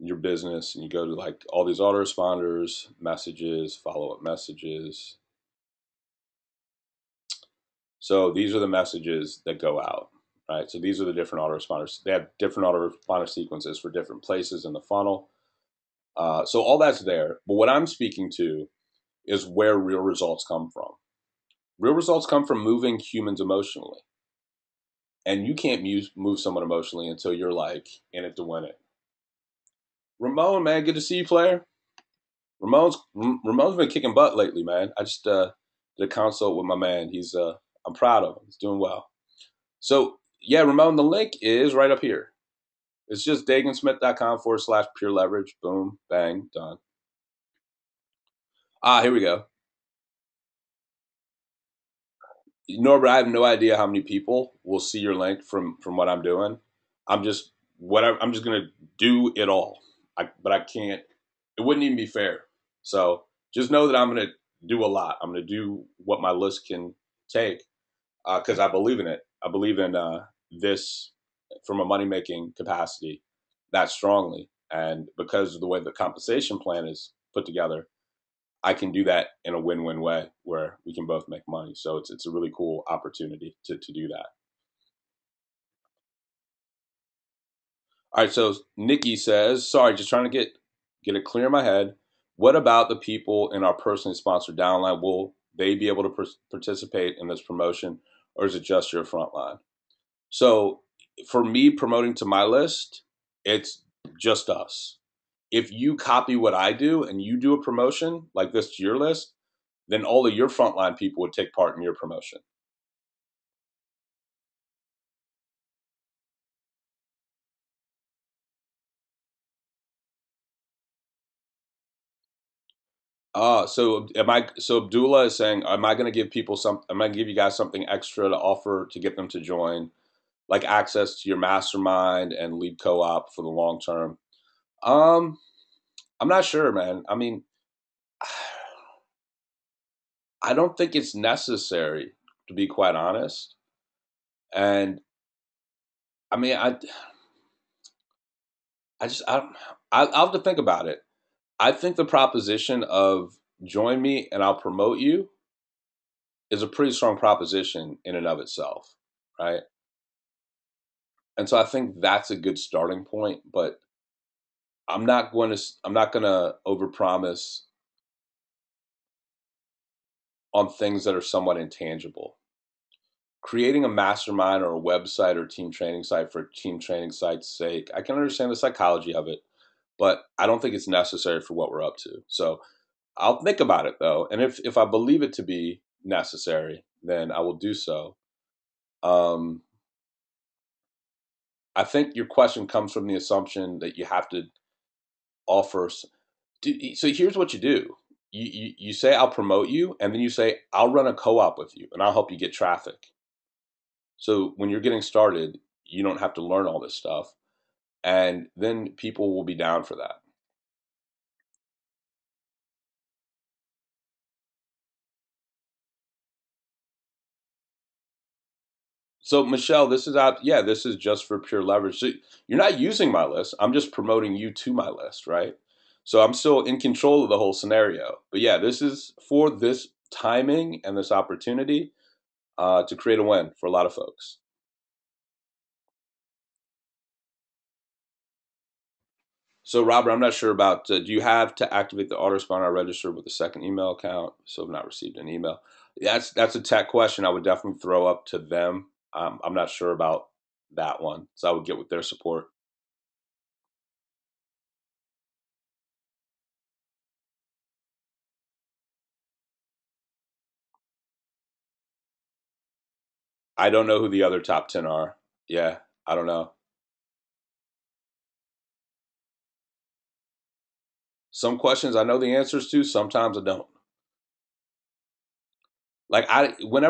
your business and you go to like all these autoresponders, messages, follow-up messages. So these are the messages that go out, right? So these are the different autoresponders. They have different autoresponder sequences for different places in the funnel. So all that's there. But what I'm speaking to is where real results come from. Real results come from moving humans emotionally. And you can't move someone emotionally until you're like in it to win it. Ramon, man, good to see you, player. Ramon's been kicking butt lately, man. I just did a consult with my man. I'm proud of him. He's doing well. So yeah, Ramon, the link is right up here. It's just DaganSmith.com/pure leverage. Boom, bang, done. Here we go. Norbert, I have no idea how many people will see your link from what I'm doing. I'm just I'm just gonna do it all. But I can't. It wouldn't even be fair. So just know that I'm gonna do a lot. I'm gonna do what my list can take because I believe in it. I believe in this from a money making capacity that strongly, and because of the way the compensation plan is put together, I can do that in a win-win way where we can both make money. So it's a really cool opportunity to do that. All right. So Nikki says, sorry, just trying to get it clear in my head. What about the people in our personally sponsored downline? Will they be able to participate in this promotion, or is it just your front line? So for me promoting to my list, it's just us. If you copy what I do and you do a promotion like this to your list, then all of your frontline people would take part in your promotion. So am I? So Abdullah is saying, am I going to give people some? Am I going to give you guys something extra to offer to get them to join, like access to your mastermind and lead co-op for the long term? Um, I'm not sure, man. I mean, I don't think it's necessary, to be quite honest. And I mean, I just, I'll have to think about it. I think the proposition of join me and I'll promote you is a pretty strong proposition in and of itself, right? And so I think that's a good starting point, but I'm not going to overpromise on things that are somewhat intangible. Creating a mastermind or a website or team training site for team training site's sake, I can understand the psychology of it, but I don't think it's necessary for what we're up to. So I'll think about it though, and if I believe it to be necessary, then I will do so. Um, I think your question comes from the assumption that you have to offer. So here's what you do. You say I'll promote you, and then you say I'll run a co-op with you, and I'll help you get traffic. So when you're getting started, you don't have to learn all this stuff, and then people will be down for that. So Michelle, this is out. Yeah, this is just for pure leverage. So you're not using my list. I'm just promoting you to my list, right? So I'm still in control of the whole scenario. But yeah, this is for this. timing and this opportunity to create a win for a lot of folks. So, Robert, I'm not sure about. Do you have to activate the autoresponder register with a second email account? So, I've not received an email. That's a tech question. I would definitely throw up to them. I'm not sure about that one, so I would get with their support. I don't know who the other top 10 are. Yeah, I don't know. Some questions I know the answers to. Sometimes I don't. Like when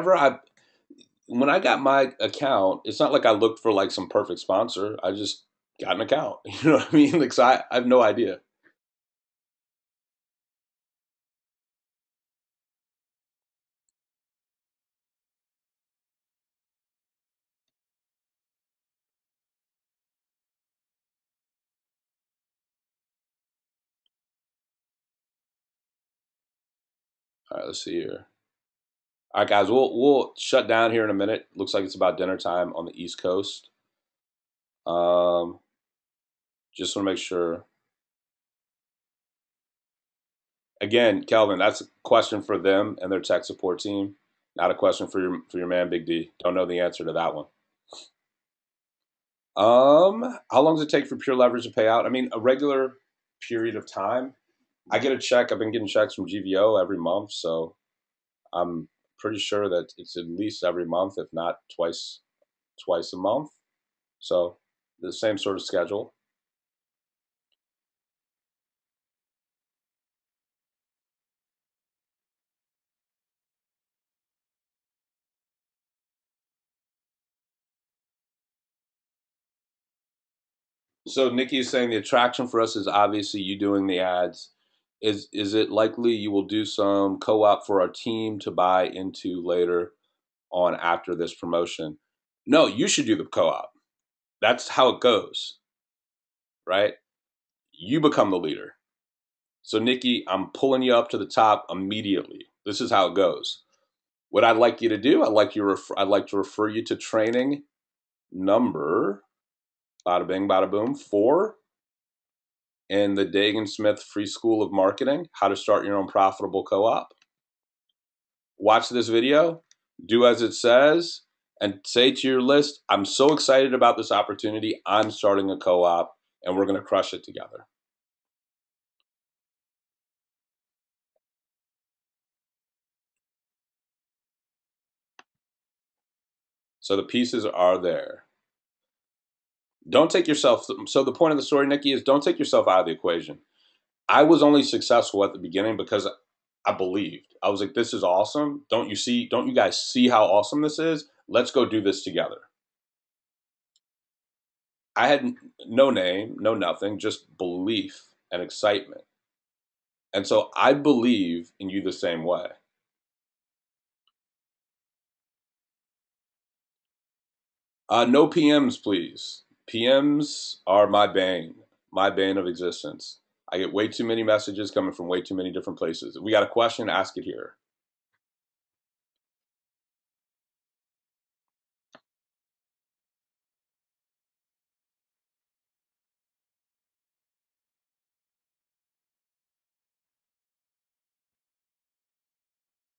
I got my account, it's not like I looked for like some perfect sponsor. I just got an account. You know what I mean? Like, so I have no idea. All right, let's see here. All right, guys, we'll shut down here in a minute. Looks like it's about dinner time on the East Coast. Um, just want to make sure. Again, Kelvin, that's a question for them and their tech support team, not a question for your man Big D. Don't know the answer to that one. How long does it take for pure leverage to pay out? I mean, a regular period of time. I get a check. I've been getting checks from GVO every month, so I'm pretty sure that it's at least every month, if not twice a month. So the same sort of schedule. So Nikki is saying the attraction for us is obviously you doing the ads. Is it likely you will do some co-op for our team to buy into later on after this promotion? No, you should do the co-op. That's how it goes, right? You become the leader. So Nikki, I'm pulling you up to the top immediately. This is how it goes. What I'd like you to do, I'd like to refer you to training number bada bing bada boom 4 in the Daegan Smith Free School of Marketing, How to Start Your Own Profitable Co-op. Watch this video, do as it says, and say to your list, I'm so excited about this opportunity. I'm starting a co-op and we're going to crush it together. So the pieces are there. Don't take yourself. So the point of the story, Nikki, is don't take yourself out of the equation. I was only successful at the beginning because I believed. I was like, this is awesome. Don't you guys see how awesome this is? Let's go do this together. I had no name, no nothing, just belief and excitement. And so I believe in you the same way. No PMs, please. PMs are my bane of existence. I get way too many messages coming from way too many different places. If we got a question, ask it here.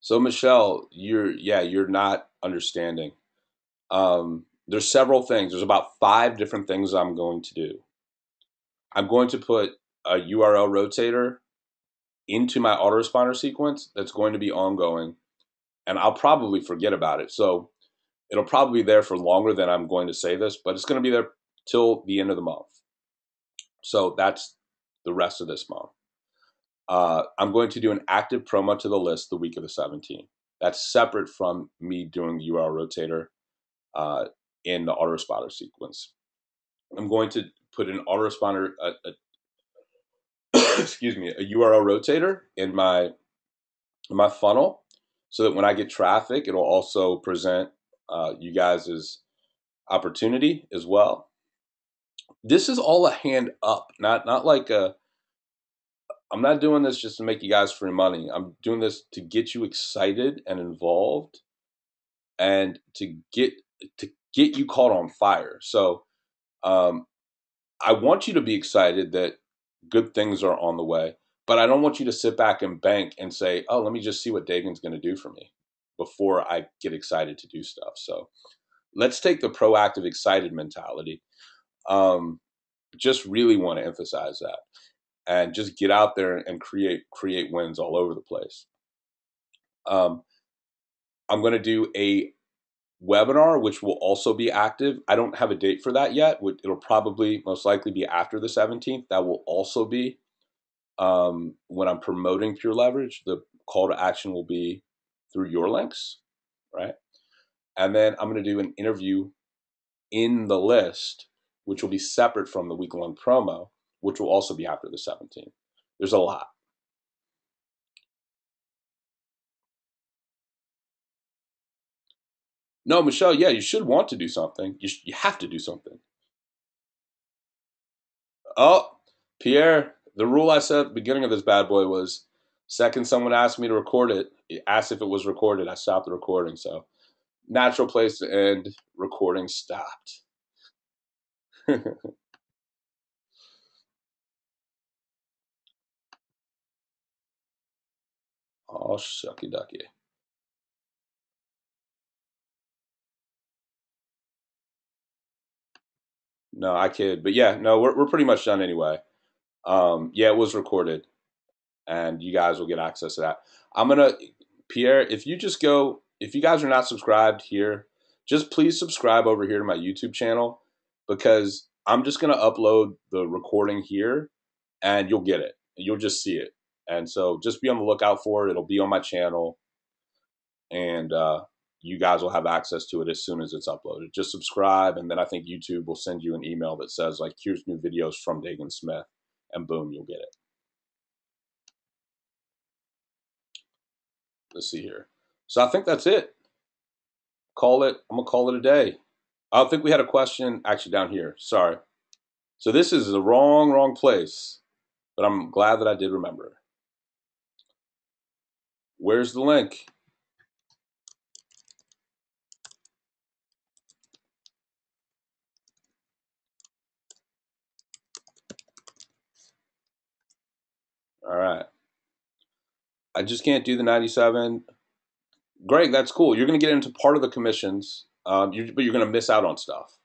So Michelle, you're not understanding. There's several things. There's about 5 different things I'm going to do. I'm going to put a URL rotator into my autoresponder sequence that's going to be ongoing, and I'll probably forget about it. So it'll probably be there for longer than I'm going to say this, but it's going to be there till the end of the month. So that's the rest of this month. I'm going to do an active promo to the list the week of the 17th. That's separate from me doing the URL rotator in the autoresponder sequence. I'm going to put an autoresponder, excuse me, a URL rotator in my funnel, so that when I get traffic, it'll also present you guys' opportunity as well. This is all a hand up, not like I'm not doing this just to make you guys free money. I'm doing this to get you excited and involved, and to get you caught on fire. So um, I want you to be excited that good things are on the way, but I don't want you to sit back and bank and say, "Oh, let me just see what Daegan's going to do for me," before I get excited to do stuff. So let's take the proactive, excited mentality. Um, just really want to emphasize that, and just get out there and create wins all over the place. Um, I'm going to do a webinar, which will also be active. I don't have a date for that yet. It'll probably most likely be after the 17th. That will also be when I'm promoting Pure Leverage. The call to action will be through your links, right? And then I'm going to do an interview in the list, which will be separate from the week-long promo, which will also be after the 17th. There's a lot. No, Michelle, yeah, you should want to do something. You have to do something. Oh, Pierre, the rule I said at the beginning of this bad boy was second someone asked me to record it, asked if it was recorded, I stopped the recording. So natural place to end, recording stopped. Oh, shucky ducky. No, I kid. But yeah, no, we're pretty much done anyway. Yeah, it was recorded, and you guys will get access to that. I'm gonna, Pierre, if you just go, if you guys are not subscribed here, just please subscribe over here to my YouTube channel, because I'm just gonna upload the recording here, and you'll get it. You'll just see it, and so just be on the lookout for it. It'll be on my channel, and you guys will have access to it as soon as it's uploaded. Just subscribe, and then I think YouTube will send you an email that says like, "Here's new videos from Daegan Smith," and boom, you'll get it. Let's see here. So I think that's it. Call it. I'm gonna call it a day. I think we had a question actually down here. Sorry. So this is the wrong place, but I'm glad that I did remember. Where's the link? All right. I just can't do the 97. Greg, that's cool. You're gonna get into part of the commissions, but you're gonna miss out on stuff.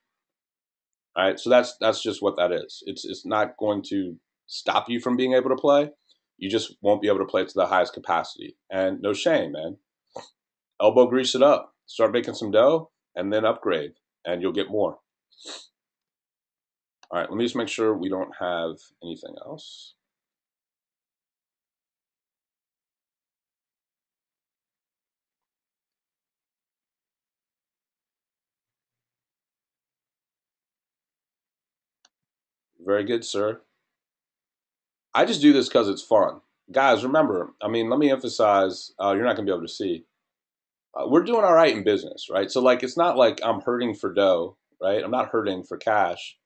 All right. So that's just what that is. It's not going to stop you from being able to play. You just won't be able to play to the highest capacity. And no shame, man. Elbow grease it up. Start making some dough, and then upgrade, and you'll get more. All right, let me just make sure we don't have anything else. Very good, sir. I just do this because it's fun. Guys, remember, I mean, let me emphasize, you're not going to be able to see. We're doing all right in business, right? So, like, it's not like I'm hurting for dough, right? I'm not hurting for cash.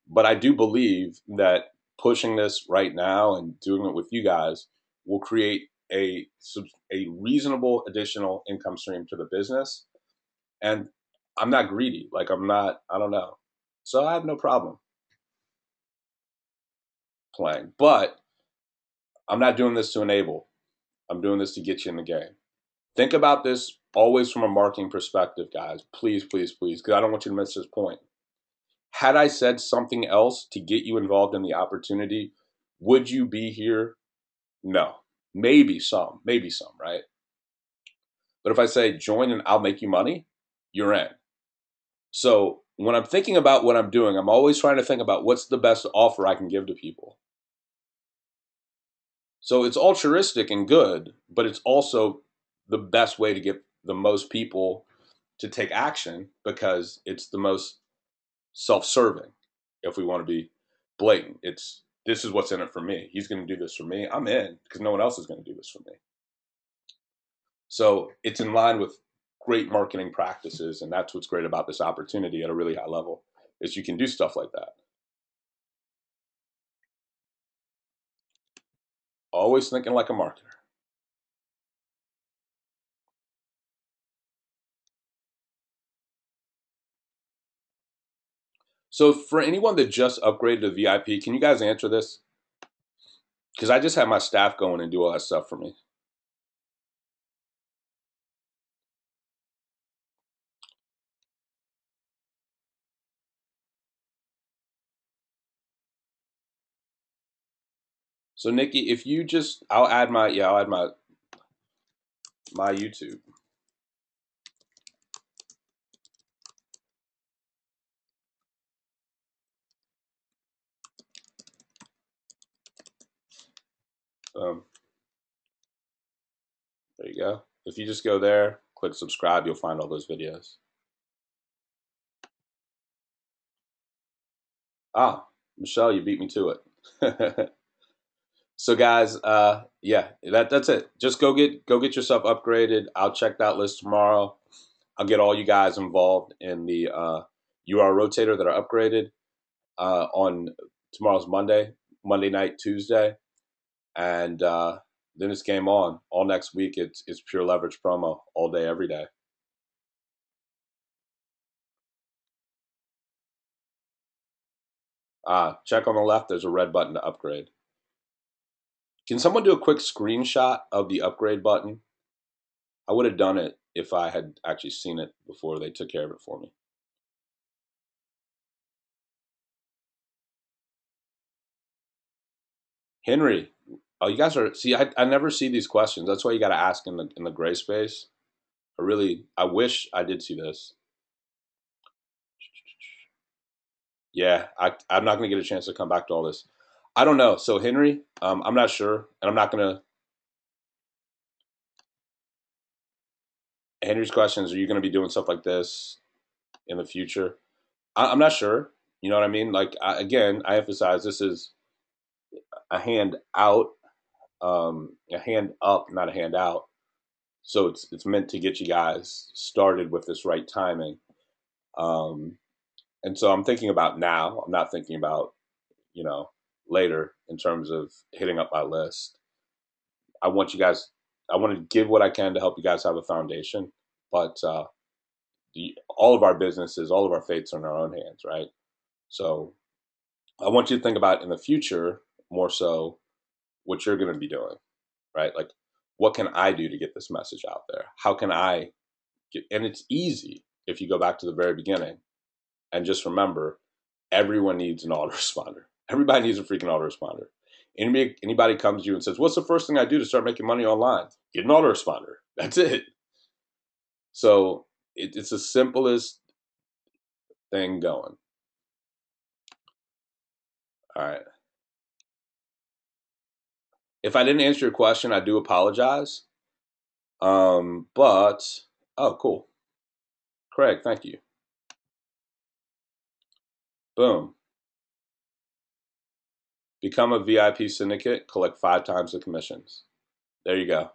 But I do believe that pushing this right now and doing it with you guys will create a reasonable additional income stream to the business. And I'm not greedy. Like, I'm not, I don't know. So I have no problem playing. But I'm not doing this to enable. I'm doing this to get you in the game. Think about this always from a marketing perspective, guys. Please, please, please, because I don't want you to miss this point. Had I said something else to get you involved in the opportunity, would you be here? No. Maybe some, right? But if I say join and I'll make you money, you're in. So when I'm thinking about what I'm doing, I'm always trying to think about what's the best offer I can give to people. So it's altruistic and good, but it's also the best way to get the most people to take action, because it's the most self-serving. If we want to be blatant, it's this is what's in it for me. He's going to do this for me. I'm in because no one else is going to do this for me. So it's in line with great marketing practices, and that's what's great about this opportunity at a really high level is you can do stuff like that. Always thinking like a marketer. So for anyone that just upgraded to VIP, can you guys answer this? Because I just had my staff go in and do all that stuff for me. So Nikki, if you just, I'll add my YouTube. There you go. If you just go there, click subscribe, you'll find all those videos. Ah, Michelle, you beat me to it. So guys, yeah, that's it. Just go get yourself upgraded. I'll check that list tomorrow. I'll get all you guys involved in the UR rotator that are upgraded on tomorrow's Monday night, Tuesday, and then it's game on. All next week, it's pure leverage promo all day, every day. Check on the left. There's a red button to upgrade. Can someone do a quick screenshot of the upgrade button? I would have done it if I had actually seen it before they took care of it for me. Henry, oh, you guys are, see, I never see these questions. That's why you got to ask in the gray space. I wish I did see this. Yeah, I'm not going to get a chance to come back to all this. I don't know. So Henry, I'm not sure, and I'm not going to. Henry's questions: are you going to be doing stuff like this in the future? I'm not sure. You know what I mean? Like again, I emphasize this is a hand out, a hand up, not a hand out. So it's meant to get you guys started with this right timing. Um, and so I'm thinking about now. I'm not thinking about later in terms of hitting up my list. I want you guys. I want to give what I can to help you guys have a foundation, but all of our businesses, all of our fates are in our own hands, right? So I want you to think about in the future more so what you're going to be doing, right? Like, what can I do to get this message out there? How can I get? And it's easy if you go back to the very beginning and just remember, everyone needs an autoresponder. Everybody needs a freaking autoresponder. Anybody comes to you and says, "What's the first thing I do to start making money online?" Get an autoresponder. That's it. So it's the simplest thing going. All right. If I didn't answer your question, I do apologize. But oh, cool, Craig, thank you. Boom. Become a VIP syndicate. Collect 5 times the commissions. There you go.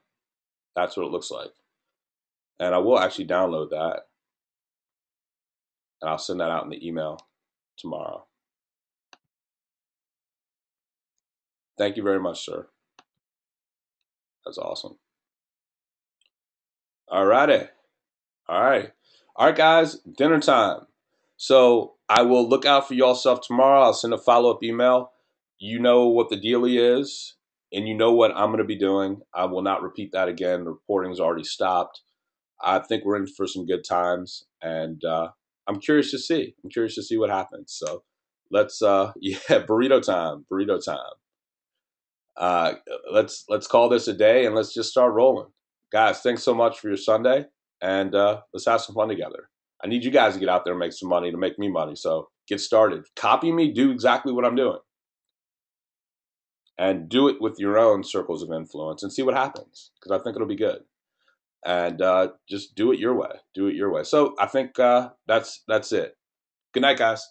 That's what it looks like. And I will actually download that, and I'll send that out in the email tomorrow. Thank you very much, sir. That's awesome. All righty. All right. All right, guys, dinner time. So I will look out for y'all stuff tomorrow. I'll send a follow-up email. You know what the dealie is, and you know what I'm going to be doing. I will not repeat that again. The reporting's already stopped. I think we're in for some good times, and I'm curious to see. I'm curious to see what happens. So let's, yeah, burrito time. Burrito time. Uh, let's call this a day, and let's just start rolling, guys. Thanks so much for your Sunday, and let's have some fun together. I need you guys to get out there and make some money to make me money. So get started. Copy me. Do exactly what I'm doing, and do it with your own circles of influence, and see what happens. Because I think it'll be good. And just do it your way. Do it your way. So I think that's it. Good night, guys.